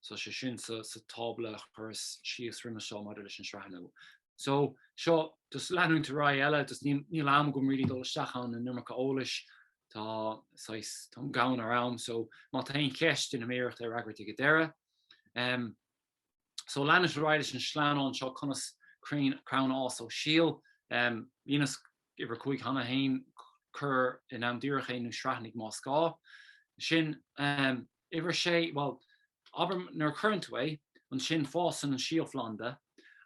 so she shin so table hers she is from so mother Lesson Shrahnu. So just landing to Rayella just Neil Amgum really do Shachan and Nurmaka Olish ta size Tom gown around so Martin Kesh in Mháirt the Ragger to get there. So Lannis Riders and Schlan on Shaw Connus Crainn also Shield. Venus give her quick Hannah Hain Cur in Darach nu Shrahnig Moscow. Shin ever shay well aber nor current way on Shin Fossen and Shield Flanda.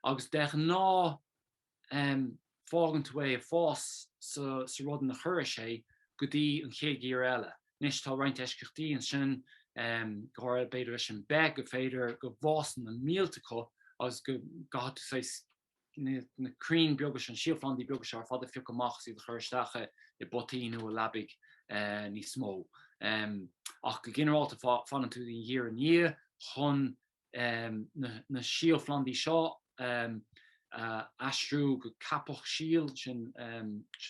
Agus dech na fágant way Foss so rodden the Hurrishay goodie and Kegirella. Nish tal Rhein Teshkirti and Shin Gora Beideris and Beg of Fader go Boston and Mealtico as go got to say the Crainn Biogish and Shield Flandi Biogish are father Fico Maxi the Ghaeltacha the Botino Labig ni small. Ach general to fall into the year and year Hon na Shield Flandi Shaw Astru go Capoch Shield shin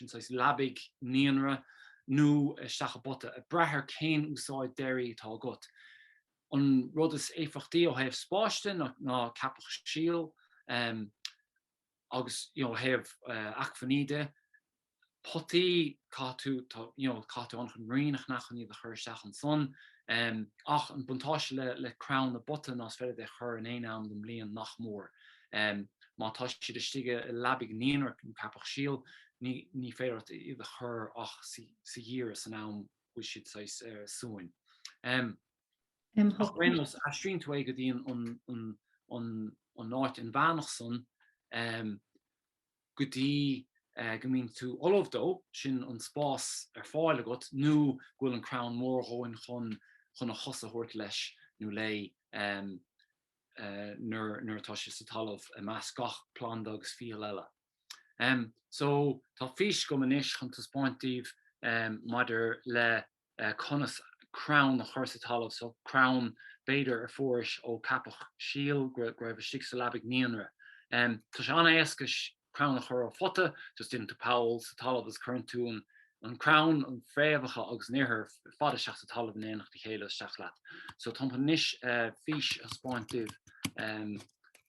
says Labig Nienra nu Stachabota a Braher Kane Usai Derry tal got. On Rodus Efachti or have Sparsten na Capoch Shield August have Akvanide Potti Katu Katu on Marine Nachni the Hershach and Son Ach and Buntash le Crown the button as fed the her and Einam them Leon Nachmore Matashi the Stige Labig Niner Capoch Shield ni fair the her ach see years now we should say soon. When was a stream to Agadin on night in Vanachson goodie mean to all of though shin on spas Fáilte got new Will and Crown more ho and hon a hossa hortlesh nu lay nur tosh satalov a mascach plan dogs fialella. So tá fish gomanish on to spontive mother le conas Crown the horsatalov so Crown Bader a forish o Capoch Shield grave a six syllabic neanra. Toshana eskish Crown the her fotta just into Powell's Talov is current to and Crown and Frevacha Ogs near her father shach Talov and the Halo Shachlat. So Tompanish fish a spontive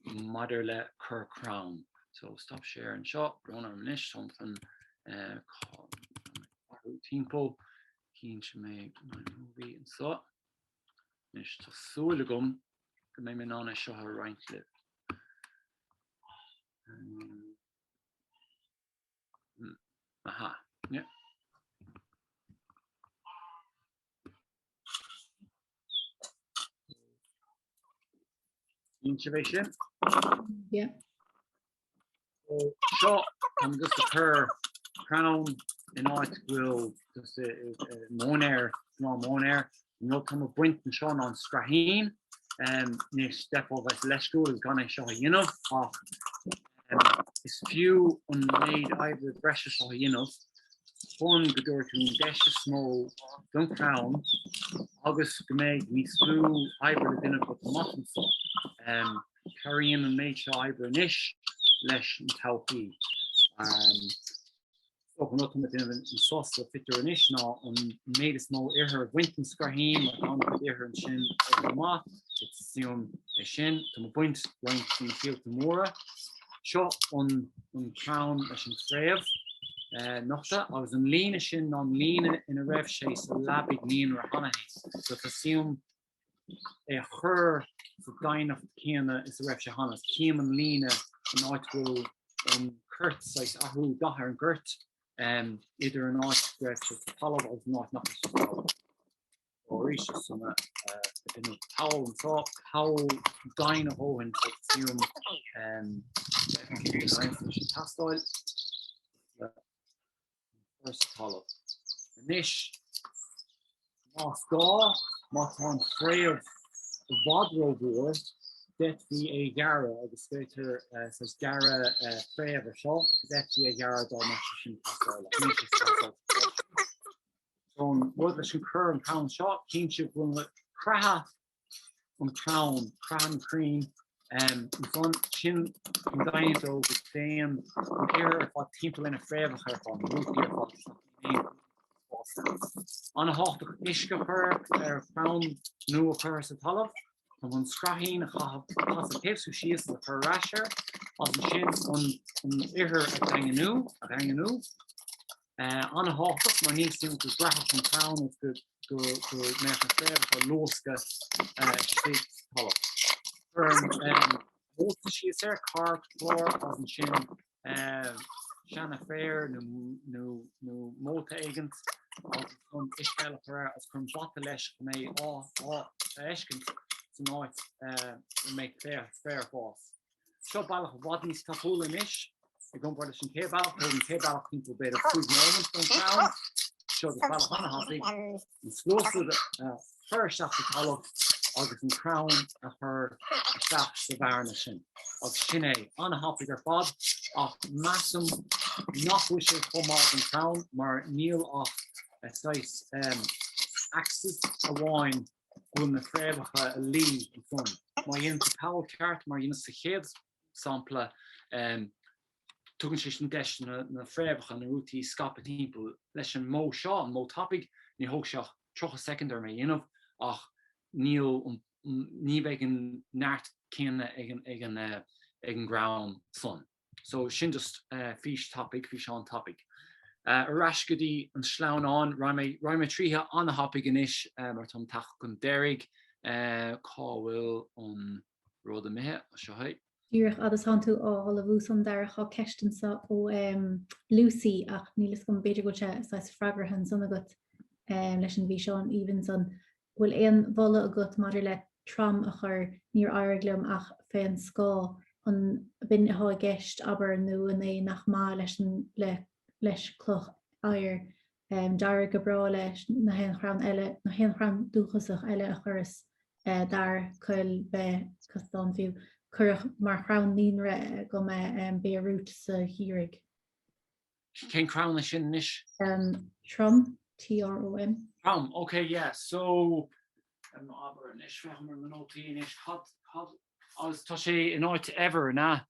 mother le cur Crown. So stop sharing shot, runner manish something tempo keen to make my movie and so nish to soligum maybe non show her right clip. Aha, yeah. Intuition. Yeah. Shot and just occur Crown in art will just monair, small monair, no come a brint and Sean on Strahin near step of as Lesko is gonna show is few unmade either precious or fun godur to dash small don't Crown August made me slew either the dinner for the mutton so carrying and make sure either nish lesh and taupi so not to the sauce of fitter nish now on made a small air winton scarheen on the air and shin ma it's assume a shin to my point going to field tomorrow shot on Crown as in Frev Nochta I was in Lena shin on Lena in a rev chase a labig lean or hanahe so to assume a her the dine of Kiana is the rev shahanas Kim and Lena and I will Kurt says ahu dahar and Gert either an art rev to follow or not or is some Powell and thought how dine of Owen to assume Castile first follow Nish Moscow Moton Frev Vodro board that be a Gara the skater says Gara Frev or so that be a Gara Dalmatian Castile so what the Shukar and Crown shot kinship will Craha on Crown Crainn Son sin daint ó go déan ar fá timp lena fréimhcha fan rúti an háach isce chur ar fán nu a chur sa talamh an sraithín a chahabh taobhsú síos le churáisiir as an sin an ihir a dainganú an háach mar níos sin go brathach an town go me a fréimhcha lósca talamh. Móta síos ar carp chlór as an sin seanna féir nó móta éigent chun isceile as chun bata leis go mé éiscint san áit mé fér fás. Seo bailach bhd níos tapúla inis I gcompar leis an cébailach chun an cébailach timp beidir fúd moment an town seo go bailach anna hasaigh an slósú chur seach sa talamh agus an Crainn a chur seach sa bharna sin. Agus sin é anna hasaigh ar fad ach massam nachhui sé chomá an Crainn mar níl ach sais access a bháin gon na fréimhcha a lí an fun. Má dhéanam sa Paul ceart mar dhéanam sa chéad sampla tugann sé sin deis na fréimhcha na rútaí scapa timpeall leis an mó seo an mó tapig ní thóg seach trocha secondar mé dhéanamh ach ní bheith an neart céanna ag an ground fun. So sin just fís an topic. Arás go dtí an sláán an raimé tríthe anna hapig inis mar tom taach gon déirigh cá bhfuil an rud a mithe seo haid. Dúrach agus han tú á bhús an Darach á cestansa ó Lucy ach nílas go beidir go se fragrahan sanna gut leis an bhí seán even san bhfuil éon bhla a gut maidir le tram a chur níor airglumm ach féin scá an bin há gceist aber nó in é nach má leis cloch air dar go bra leis na hen chran dúchasach eile a churas dar chuil be cosán fiú chuch mar chran níre go me Beirut sa hirig. Cén Crainn sin inis? Trom, Trom. Trom, okay, yeah. So aber inis fechmar manótaí inis agus tá sé in áit ever na?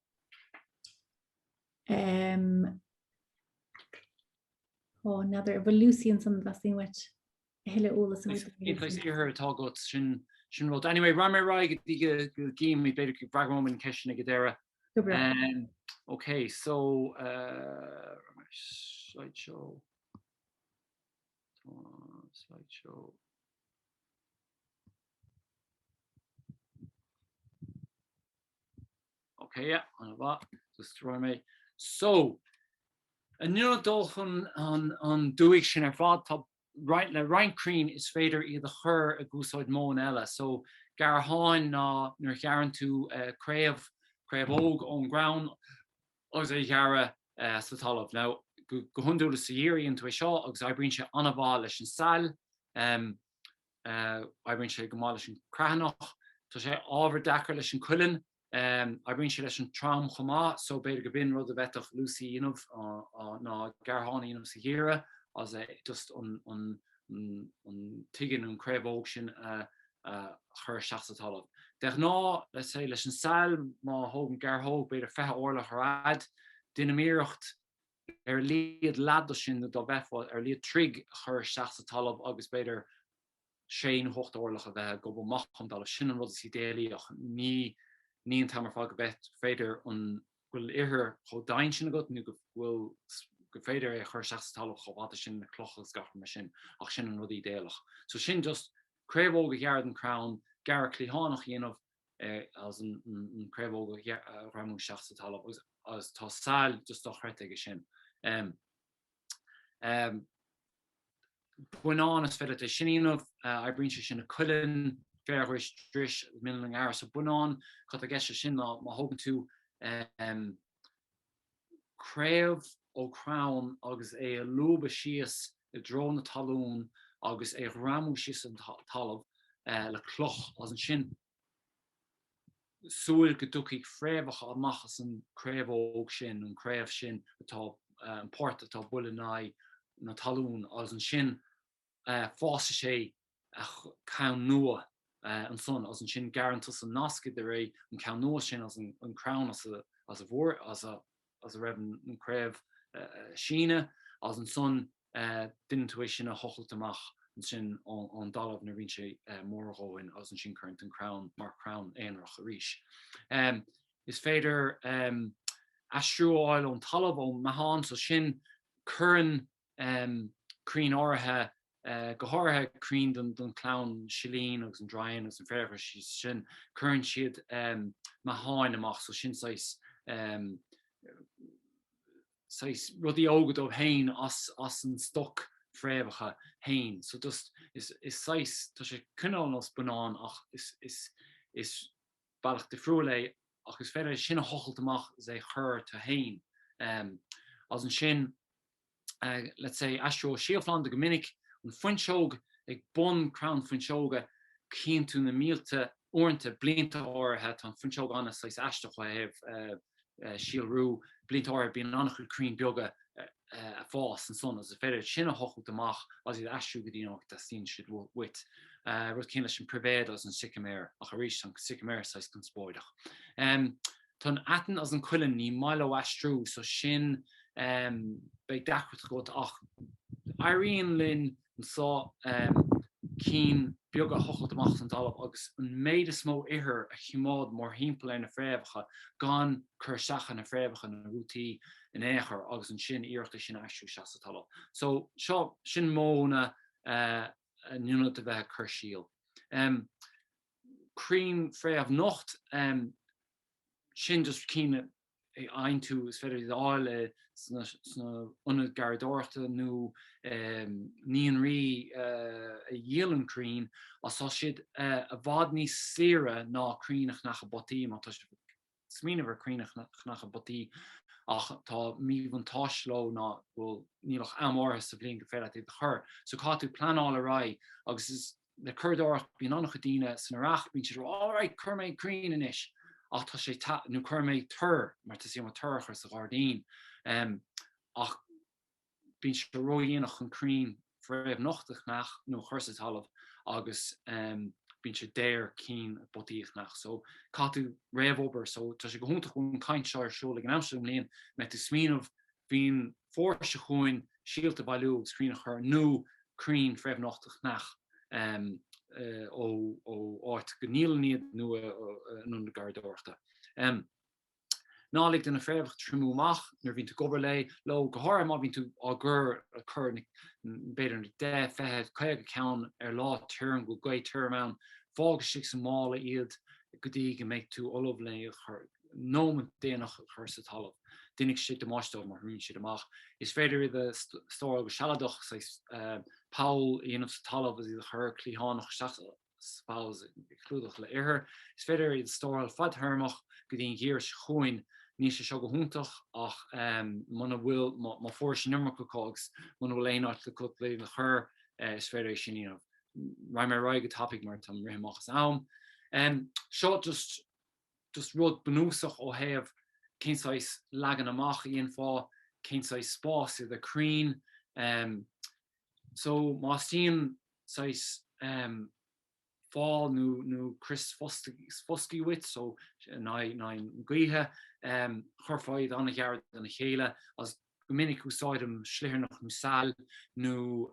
Nether Lucian san blasting wet hele ólas place ihir atá got sin rud. Anyway, ramé raig go game mi beidir go bragrom in ceisina go déire. Okay, so slideshow. Okay, yeah, just ramé. So a nu dolphin on doig sin ar fad tá right le Ryan Crainn is féidir iad a chur a gúsáid mó an eile. So gar haon ná nuair chearan tú craobh óg ón ground agus é cheara sa talamh. Now go hunú le sa dhéirí tú é seo agus aibríonn sé anna bhá leis an sail aibríonn sé go má leis an creathanach tá sé ábhar dachar leis an cuileann aibríonn sé leis an tram chomá so beidir go bin rud a bheitach Lucy inmh ná gar hána inmh sa dhéire as just an tuigeann an craobh óg sin chur seach sa talamh. Deich ná leis an sail má thóg gar thóg beidir fethe orlach ar dinamíocht ar líad lada sin do bheitfáil ar líad trig chur seach sa talamh agus beidir sé hocht orlach a bheith go bh machcham dal sin an rud is idéalaach ní an tamar fá go bheith féidir an bhfuil ihir cho dain sin agat nó bhfuil go féidir é chur seach sa talamh chomháta sin na clochas gach mar sin ach sin an rud idéalach. So sin just craobh óg a gheard an Crainn gar clíhánach dhéanamh as an craobh óg a raimú seach sa talamh agus tá sail just do chreite aige sin. Buinán is féidir sin inmh aibríonn sé sin a cuileann fearhuis dris min air so buinán chu a gceiste sin má thógann tú craobh ó Crainn agus é a luba síos i dro na talún agus é ramú síos an talamh le cloch as an sin súil go dúchaigh fréimhcha amachchas an craobh óg sin an craobh sin atá an páirt atá bula na talún as an sin fása sé a cabhain nua an son as an sin garantus an nascid de ré an ceanó sin as an crown as a bhór as a raibh an craibh síne as an son dintuéis sin a hochiltamach an sin an dalamh na rin sé mórgóin as an sin current an crown mar crown éonrach a ríis. Is féidir astrúáil an talamh ó mahan so sin curran Crainn áirithe go háirithe Crainn don clown silín agus an drain agus an fréimhre sin curran siad maháin amach so sin sais rudí ógad ó hain as an stoc fréimhacha hain. So just is sais tá sé cinál os banán ach is bailach de friúla ach is féidir sin a hochiltamach is é chur tá hain. As an sin let's say astro síoflan de gomininic an foinseog ag bon crown foinseoga cín tú na mílte orintanta blianta áirithe tá foinseog anna sais aisteach heh síalrú blianta áirithe bíon annach Crainn beaga a fás an son as a féidir sin a hochiltamach as iad astrú go dtíach tá sin siad wit rud cín leis an privéad as an sycamore ach a rís an sycamore sais gan spóidach. Tá atan as an cuileann ní maiile astrú so sin bei dachrat go ach Irene linn an sá cín beaga hochiltamach an talamh agus an méid is mó ihir a chimád mór himpeall na fréimhacha gan chúrsacha na fréimhacha na rútaí in éair agus an sin iarachta sin astrú seasa talamh. So seo sin móna nunat a bheith chur síl. Crainn fréamh nocht sin just cín ein tú is féidir áile sna unad garraíodóireachta nó níon rí a dhéalann Crainn as tá siad a bhd níos saoire ná Craonnach nach a botaí má tá smíanamh Craonnach nach a botaí ach tá míomh an táisló ná bhfuil nílach amórtha sa bblion go féile iad chur. So cá tú planáil a ra agus is le chuirdóireach bíon annach a dtíine san arach bíonn siad áráid chur méid Crainn inis ach tá sé nó chur méid tur mar tá sí an turchar sa ghardín ach bíonn sé roiíonach an Crainn fréamh nochtach nach nó chuirsa talamh agus bíonn sé déir cín botíoch nach. So cá tú réamhobair so tá sé go húntaach chun caint seir seola an amsúm líon me tú smíanamh bhíon fórsa chuin síalta bailú scríanach chur nó Crainn fréamh nochtach nach ó áit go níl nó na garraíodóireachta. Nálig den a fréimh trimúach nar bhín tú gobar lei lo go háir má bhín tú á gur a chur beidir 10 fethead chuig ceann ar lá tuirm go gaid tuirm fág si sa mála iad go dtí go méid tú olamh le chur nóman déanach chur sa talamh. Dinnig si de máistóh mar runún siad amach. Is féidir de stór go sealadach Paul íanamh sa talamh is iad chur clíhánach spás clúdach le ihir. Is féidir iad stór fadtharmach go dtíon ggéir chuin ní sé seo go húntaach ach mana bhfuil má fór sin nimar go cogs mana bhfuil éonáit le cut le chur is féidir sin íanamh raim mar raig go topic mar tam rihamachchas am. Seo just rud benúsach ó heh cénsáis legan amach íon fá cénsáis spás iad a Crainn. So má stíon sais fáil nó Chris Fosky wit so ná gaotha chur fáid anna ghearad anna chéile as go minic úsáidm slithirnach músáil nó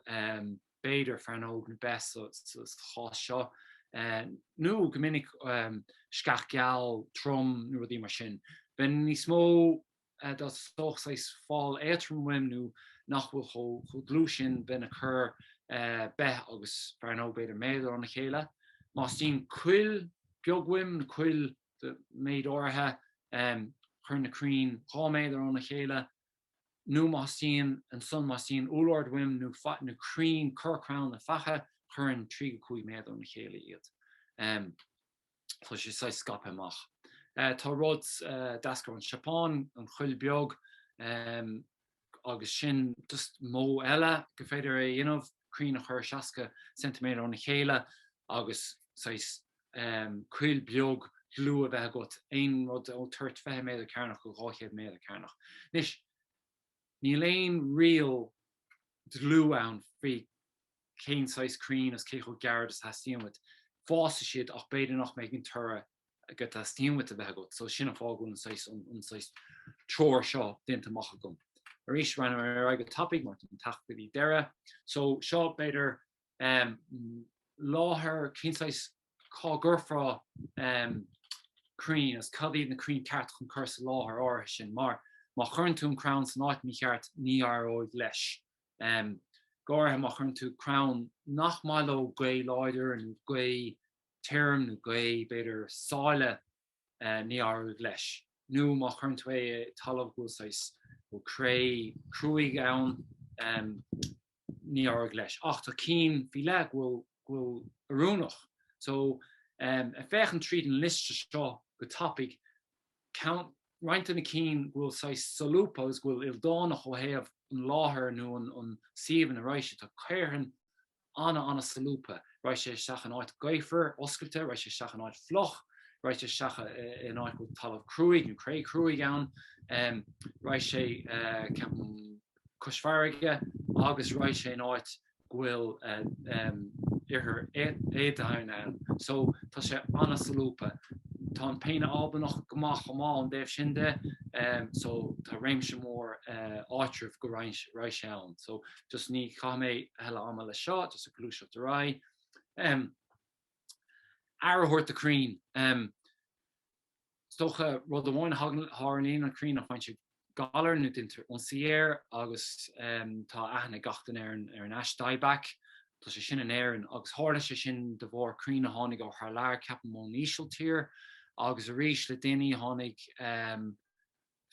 béidir fearnóg na bes chás seo. Nó go minic scach geall trom nó rudí mar sin. Ben níos mó dat sochsáis fáil éitrimim nó nach bhfuil cho glú sin ben a chur beth agus fearnóg béidir méidir anna chéile. Más tín cuil beagwim na cuil de méid áirithe chur na Crainn há méidir anna chéile. Nó más tín an son más tín úlord wim nó na Crainn chur crown na facha chur an 3 méidir anna chéile iad. Tá sé sa scape amach. Tá rud dascar an Siapán an chuil beag agus sin just mó eile go féidir é dhéanamh Crainn a chur 60 cm anna chéile agus cuil beag glú a bheith got ein rud ó 30 méidir cearnach go 8 méidir cearnach. Nis ní léon rial glú ann fao céin sais Crainn as cécho garad as hasíonmid fás siad ach beidir nach méid an tura go a stíim with a bheith so sinna fágún an tror seo dénta macha gom. Arís ran ar go topic mar an tachtí deire, so seo beidir láthair cinsáis cá gurfrá Crainn as cadí na Crainn ceart chun cursa láthair áirithe sin mar má churn tú Crainn san áit ní cheart ní óid leis. Gáthair má churn tú Crainn nach máiló Ghaeláidir an Ghae term na Ghae beidir sáile ní óid leis. Nu má churn tú é talamh gúsáis ó cruaig ann ní óid leis. Ach tá cín bhí le bhfuil arúnach. So a fechan tríd an liste seo go topic count right in the keen will say salupos will ildánach ó héamh an láthair nó an siomhan a roiise tá caireann anna salupa roiise seach an áit gaifer oscailte roiise seach an áit floch roiise seach an áit go talamh cruaig nó cré cruaig ann roiise ceapan cosfarige agus roiise an áit gwyl ihir éadain ann. So tá sé anna salupa. Tá an peine albanach gomach amá an déobh sinde, so tá réimse mór áitrih go roiise ann. So just ní cha mé heile ama le seo, just a glúiseach de rai. Arahort the Crainn. Stocha rud amháin háirlíon an Crainn a fáint galar nu dinter an siar agus tá aithne gachtain ar an asdaibach. Tá sé sin an éireann agus hála sé sin de bhór Crainn a tháinig ó th lear ceapan mó níosiúil tír agus a rís le daoine tháinig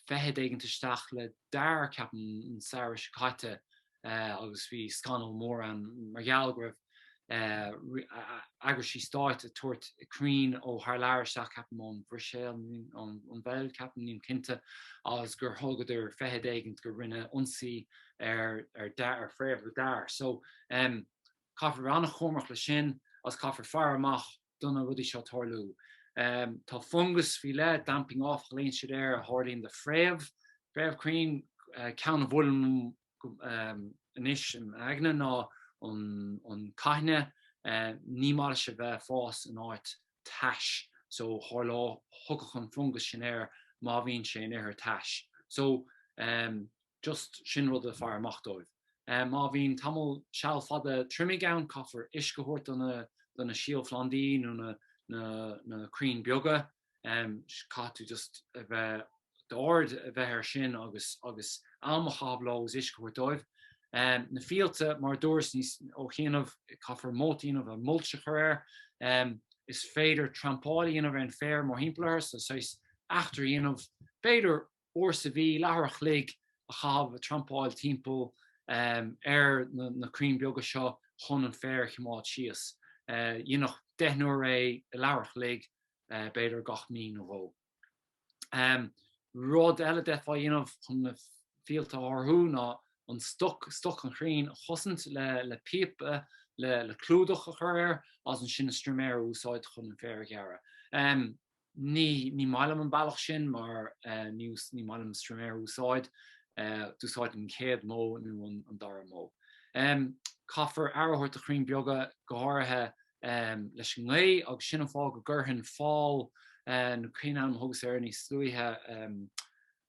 fethead éigeantaisteach le dar ceapan an saoire seachtain agus bhí scanal mór an mar gheall agus sí stáit a tuairt Crainn ó th lear seach ceapan mó an bhriséil an bheil ceapan níon cinnte agus gur thugad ar fethead éigent gur rinne ionsaí ar fréamh le dar. So caithfear annach chomach le sin as caithfear fear amach donna rudí seo tarlú. Tá fungus bhí le damping off léon siad ar a tharlaíonn de fréamh Crainn ceann bhfuilm inis an aigne ná an caithne ní mála se bheith fás an áit taiis, so tharlá thugach an fungus sin ar má bhíonn sé in ar taiis. So just sin rud a fear amach dóibh. Má bhíonn tamil seall fada trimig ann caithfear iscothóirt donna síol Flandí nó na Crainn beaga catú just a bheith d'ord a bheith ar sin agus almachabhlós iscothóirt dóibh. Na Fáilte mar dúras níos ó chéanamh caithfear mótaíanamh a multeach ar is féidir trampálaíanamh ar an féir mar himplair so sais achtar dhéanamh féidir uair sa bhí leatharach lig a chabh a trampáil timpeall ar na Crainn beaga seo chun an féir chimáid síos. Dhéanach 10 nuair é leabharach lig beidir gach mín ó bhó. Rud eile de fá dhéanamh chun na Fáilte orthú ná an stoc an Crainn chosint le píopa le clúdach a chur as an sin streaméir úsáid chun an féir geara. Ní mailam an bailach sin mar ní mailam streaméir úsáid dúsáid an céad mó nó an dara mó. Caithfear arahort a Crainn beaga go háirithe leis an lé agus sin fá go gurthann fáil na Crainn an thugus ar níos slúithe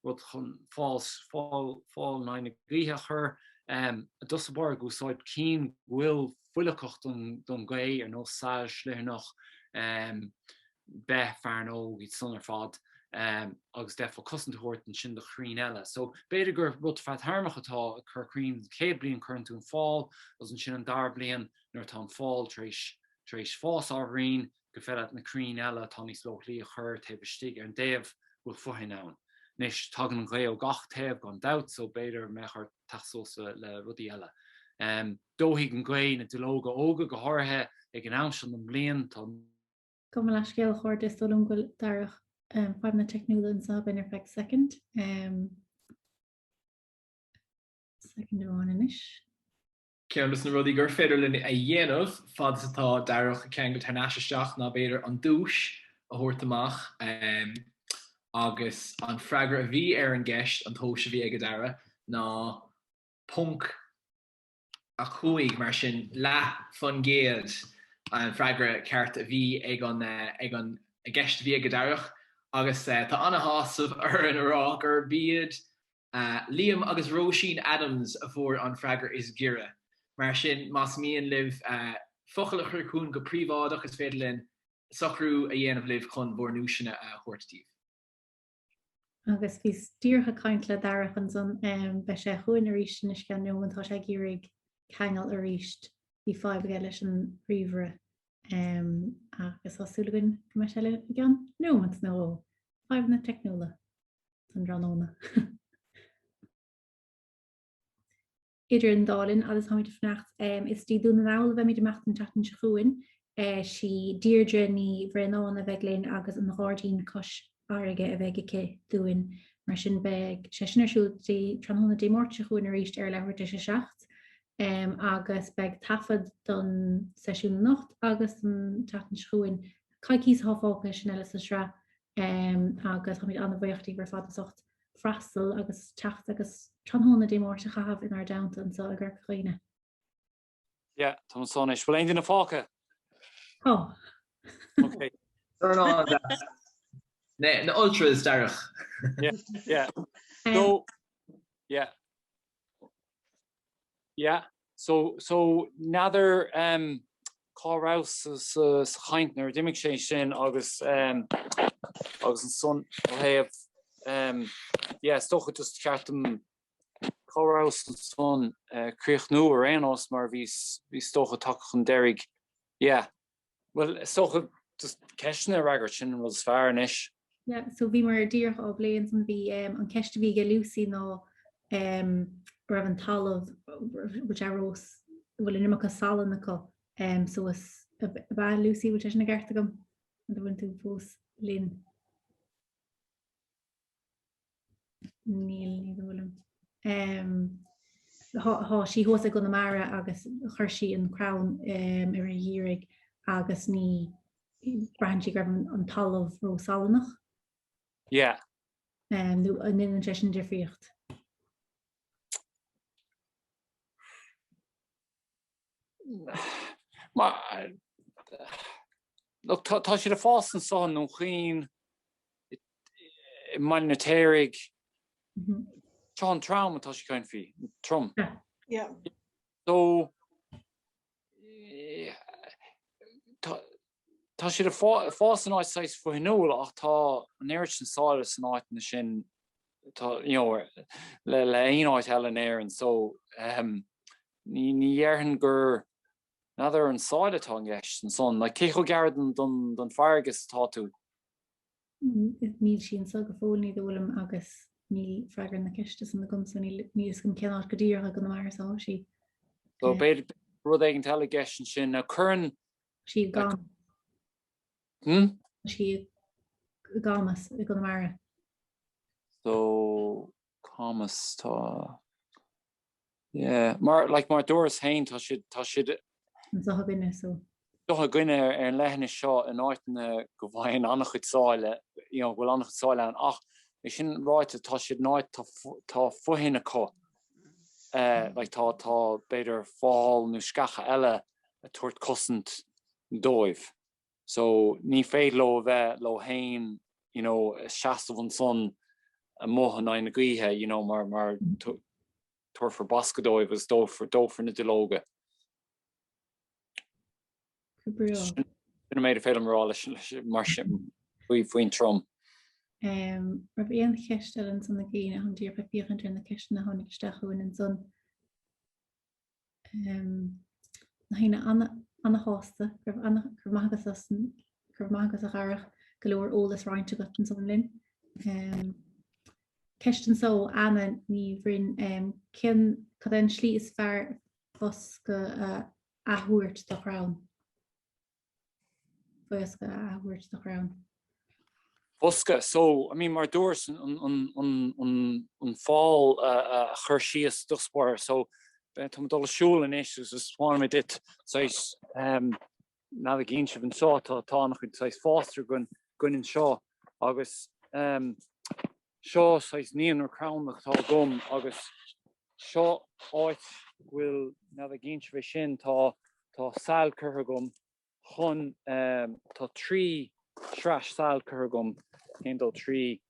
rud chun fáil na glíthe chur a dus a bar gúsáid cín bhfuil fuileacht don Ghae ar nó sáis léarnach beth fear nó ghid sun ar fad agus defa cosintúirt an sin de Crainn eile. So beidir gur rud fead tharmach atá a chur Crainn cé blion chun tú an fáil as an sin an dar blion nuair tá an fáil tréis fás áhraín go fead na Crainn eile tá níos lochlaí a chur taobh ar an déobh bhfuil fuithin ann. Nis tagan an Ghael gach taobh gan dat so beidir mechar tasósa le rudí eile. Dóigh an Ghae na dulóga óga go háirithe ag an amsel an blion tá Kom le scéal chuir is dulum go Darach 5 na technúlan sa bin effect second. Second one inis. Ceannas na rudí gur féidir linn a dhéanamh fad atá Darach a cean go tarnáisisteach ná beidir an dúis a thuirt amach agus an freigra a bhí ar an gceist an tóise bhí ag dara ná punk a chuaig mar sin le fan géad an freigra ceart a bhí ag an gceist bhí go Darach agus tá anna hásamh ar an ará gur bíad Liam agus Roisin Adams a bhór an freigra is gira. Mar sin más míon libh fochail chuún go príomhád agus féidirlinn socrú a dhéanamh libh chun bhórnúisina a thuirtíh. Agus bhí tíortha caint le Darach an son be sé chuin a ríist is gan nómantá sé gírig cheangal a ríist hí 5 leis an príomhre agus asúlagan go me se le gan nómant nó 5 na technóla an ranóna. Idir an dálinn agus haid fnacht is tí dún an ála bheith mí de mecht an tatan se chuin si Deirdre ní bhreán a bheith léin agus an ghardín cos aige a bheith ige dúin mar sin bheith sé sinarsúil tróna dé Mháirt se chuin a ríist ar lehairte se seacht agus beag tafad don seisiún nacht agus an tatan se chuin caicís háfáca sin eile sa sra agus ha míid anna bhaochttaí gur fad socht freastal agus techt agus tróna dé Mháirt a chahabh in ar downtown so a gur chuoine. Yeah, Tom Sonish. Well, ain't in a falca. Oh. Okay. Turn on that. The ultras, Darach. Yeah. So, yeah. Yeah. So another Carrouse is Heintner, Dimmick Shin, August an son have yeah, stoch just chat them Carrouse and son Crainn or Enos mar vis stoch attack on Derrick. Yeah. Well, stoch just Keshner Ragerchin was fairnish. Yeah, so bhí mar dír á bléins an bhí an ceiste bhí go Lucy nó raibh an talamh which arós bhfuil in imach salan acu so is bá Lucy which is na gcearta gom an bhain tú fós linn níl bhfuilm sí hósa go na mara agus chuirsí an Crainn ar a dhírig agus ní brandí raibh an talamh ró salanach. Yeah. Nu an in session diffriocht. Look, tá sé a fásan son nó chuoin magnetérig Sean trauma tá sé cain fi trom. Yeah. So tá sé a fásan áid sais fo hinúil ach tá an éirt an sálas an áit na sin le aonáid heile an éireann so ní dhearhan gur nadidir an sáile tá an gceist an son le cécho gardan don feargus tá tú. Níl sin so go fóilní bhfuilm agus ní freigar na ceiste na gom san níos gom ceanát go dtíortha go mar á sí. So beidir rud ag an teile gceist sin na Crainn sí gan. She gamas go mara. So Thomas yeah, mar Doris Hain tá si so binne so. Doch gunne an lehenne seo an áitna go bhhain annach chud sáile, bhfuil annach chud sáile an ach sin ráite tá siad náid tá fuhinna có. Tá beidir fáil nó scacha eile a tuairt cosint dóibh. So ní féad lo bheith lo hain, seaamh an son a mohan na gaothe, mar tuair for bascadóibh was dófar na dilóga. Bina méid a féile marrá mar faoin trom. Ra bhíon ceiste an san na gaine an dír pe bíochan na ceiste na tháinig stechuin an son. Na híine anna hásta gur maithagus a garach go leor ólas roiinte go an son linn. Ceistan so anna ní bhrín cin cad an slí is fearr fos go athúirt do Crainn. Fos go athúirt do Crainn. Fosca, so I mean mar dúirs an fáil chuirsíos duspóir, so tá dul siúil in éis is bháin dit sais ná a gén sibh an seo tá chud sais fáster gun in seo agus seo sais níon ar Crainnach tá gom agus seo áit bhfuil ná a gén sibh sin tá sail curtha gom chun tá trí sraith sáil chugam hindó trí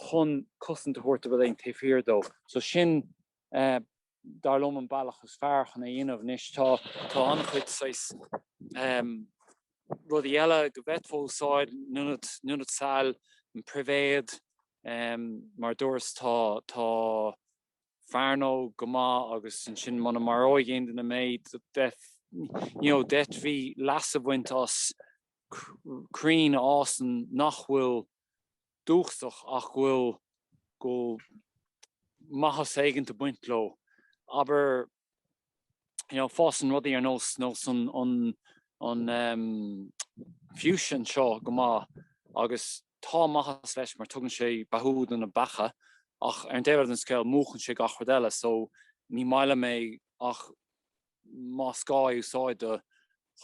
chun cosantaúirta bhfuil taobh dó. So sin darlum an bailachas fearchan a dhéanamh níos tá annachhuid sais rudí eile go bheitfóáid nunad sáil an privéad mar dúras tá fearnó go maith agus an sin mana mar óigéin na méid det bhí las a bhaint as Crainn ásan nach bhfuil dúchasach ach bhfuil go maithas éigeanta buint leo. Aber fásan rudí ar nós an fusion seo go maith agus tá maithas leis mar tugann sé bathúd na bacha ach ar an déad an scéil múchann sé gach rud eile, so ní maiile mé ach má scáil úsáide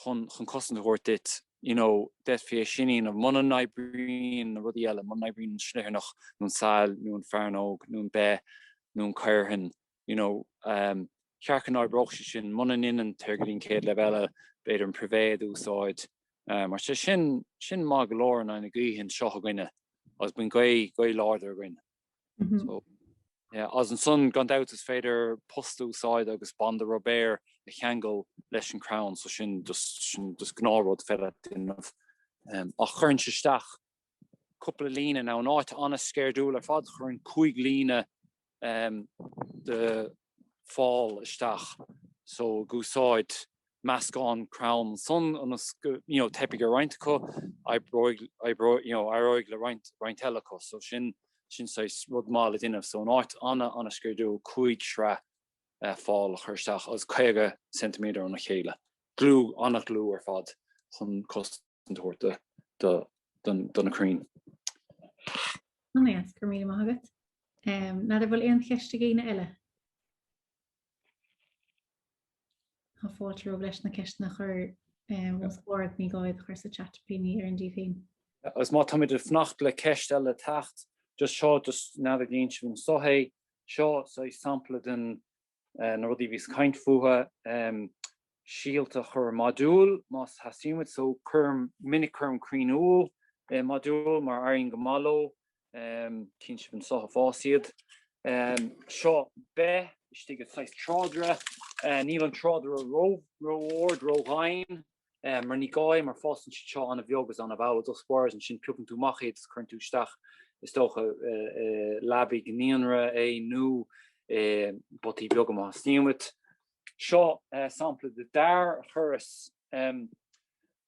chun cosantaúirt dit. Det fi sinnín of man naibrín na rudí eile, man naibrín snéirnach nún sáil, nún fearnóg, nún bé, nún cairhin. Cearcan áibroch sin man inan tuirgilín céad le bheile beidir an privéad úsáid. Mar sé sin má go leor na gcuithinn seo a gine, as buin gaí láidir a gine. So, as an son gan out is féidir post úsáid agus banda Robert a cheangal leis an Crainn, so sin dus gnáród fela duinmh. A churn se steach couple lína ná an áit anna scéirdúil ar fad churn 5 lína de fáil isteach. So gúsáid meascán Crainn son anas teipig ar roiint có aibróig le roiint eile có, so sin sais rud mála duinmh, so an áit anna scéirdúil 5 sraith fáil chuirteach as 50 centimeter an chéile. Glú annach glú ar fad chun cosantaúirta donna Crainn. Yes, gur míle maith agat. Na bhfuil aon cheiste géine eile. Tá fáilte roimh leis na ceistena chur scóird ní gáid chuir sa chatpíní ar an dí féin. As má táid fnacht le ceist eile tacht, just seo ná a gcéint sin sohé seo sa sampla den na rudí bhís caint fuha síalta chur modúil más hasíimiid, so minic chum Crainn modúil mar airíonn go málo cinn sin socha fásiad. Seo be istigad 6 trádra, níl an trádra róhain mar ní gáim mar fásan si seo anna bheogas anna bhá do spáir an sin plugan tú machid chun tú isteach is tócha labí gníonra nó botí beagam a hasíimiid. Seo sampla de dar churas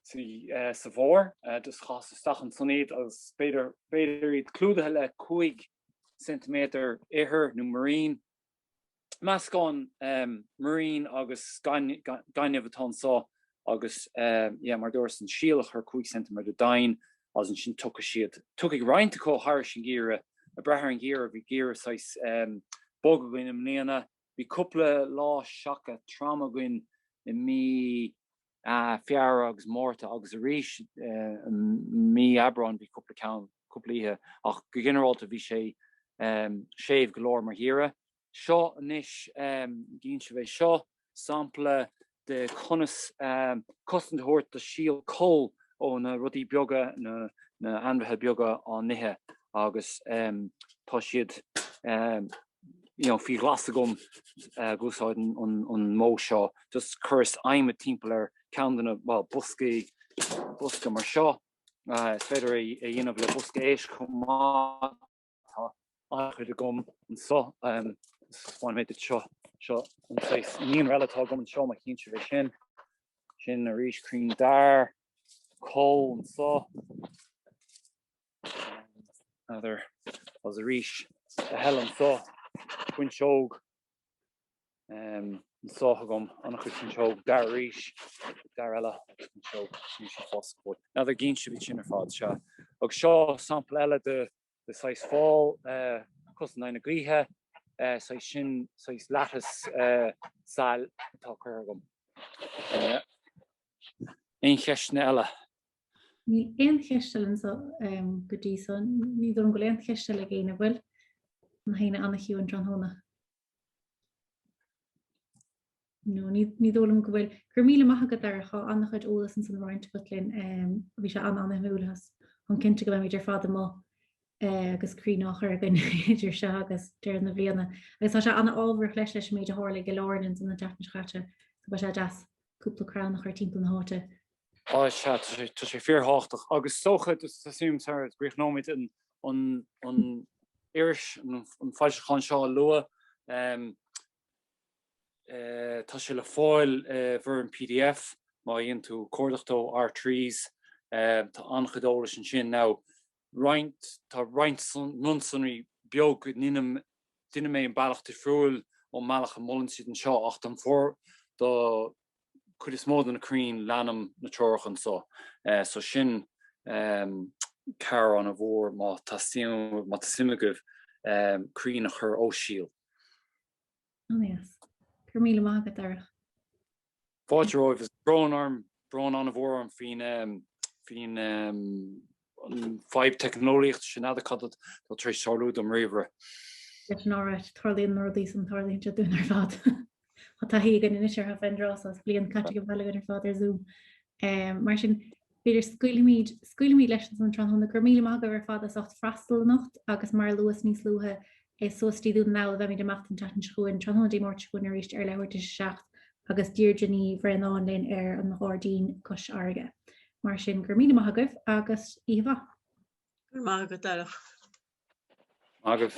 sa bhór, dus chas isteach an sonnéad as beidir iad clúdathe le 5 centimeter éair nó marín. Meascán marín agus gaiineh atá sá agus mar dúirs an síalach ar 5 centimeter dain as an sin tucha siad. Tuigh roiinte có thar sin gíire, a brethir an gíire bhí gíire sais bog goin am néana, bhí cúpla lá seacha trauma goin i mí fear agus mórta agus a ríis mí Abrán bhí cúpla ihe ach go generalta bhí sé séh golóir mar híire. Seo anis gín se bheith seo sampla de conas cosantaúirt de síal cóil ó na rudí beaga na anmhaithe beaga an nithe agus tá siad fi glas gom gúsáid an mó seo, just churas aimime timppla ar ceandanna buska mar seo. Is féidir a dhéanamh le buska éis chumá chuid a gom an so fáin méid seo níon relatá gom an seo mar chin se bheith sin a ríis Crainn dar có an so other as a ríis a hell an so Quinn seog so gom annach chun seog dar ríis dar eile seog sin foscóid. Another gén se bhí sin ar fád seo. Agus seo sampla eile de sais fáil cosanna glíthe sais sin sais leathas sáil atá chuir gom. Aon cheistena eile. Ní aon cheistil an go dtí son, ní don go leon cheistil le géine bhfuil an haine annach hiú an tronhóna. No, ní dólam go bhfuil gur míle maitha Darach annach chud ólas an san roiint butlin bhí se an múlas an cinnte go idir fád má agus crí nachir gan idir se agus deir na bbliana. Agus tá se anna ábhar leis leis méid a hála go láirn san na deachnachatte ba sé deas cúpla crán nach chuir timp na háte. Tá sé fearháach agus socha asúm grich nóid an iris an fáilseán seo lua tá sé le fáil bhar an PDF má dhéon tú códachtó R3s tá anchadólas an sin ná tá roint nunsannaí beag go duine mé an bailachta friúil ó meach an mullen siad an seo ach an fór do chud is mód an Crainn leanam na teorchan so sin car an a bhór má tá simigah Crainn a chur ó síl. Gur míle maitha Darach. Fáilte is brawn an a bhór an fin 5 technoliacht sin ad cadad do trí seáú am riomhre. Leis an áráit tarlaíon nódaí san tarlaíonn se dún ar fad. Tá hí gan inisir ha fendrás as blion caite go bhile ar fád ar Zoom. Mar sin beidir scuilimíd leis an tránna gur míle maitha ar fad as 8 freastal nacht agus mar luas níos luthe sóstí dún ná bheith de macht an tatan schuin tródí Murchú ar ríist ar lehairte seach agus díirgení bhreán linn ar an hádaín cos aige. Mar sin gur míle maitha goibh agus íomha. Gur maitha go Darach. Agah.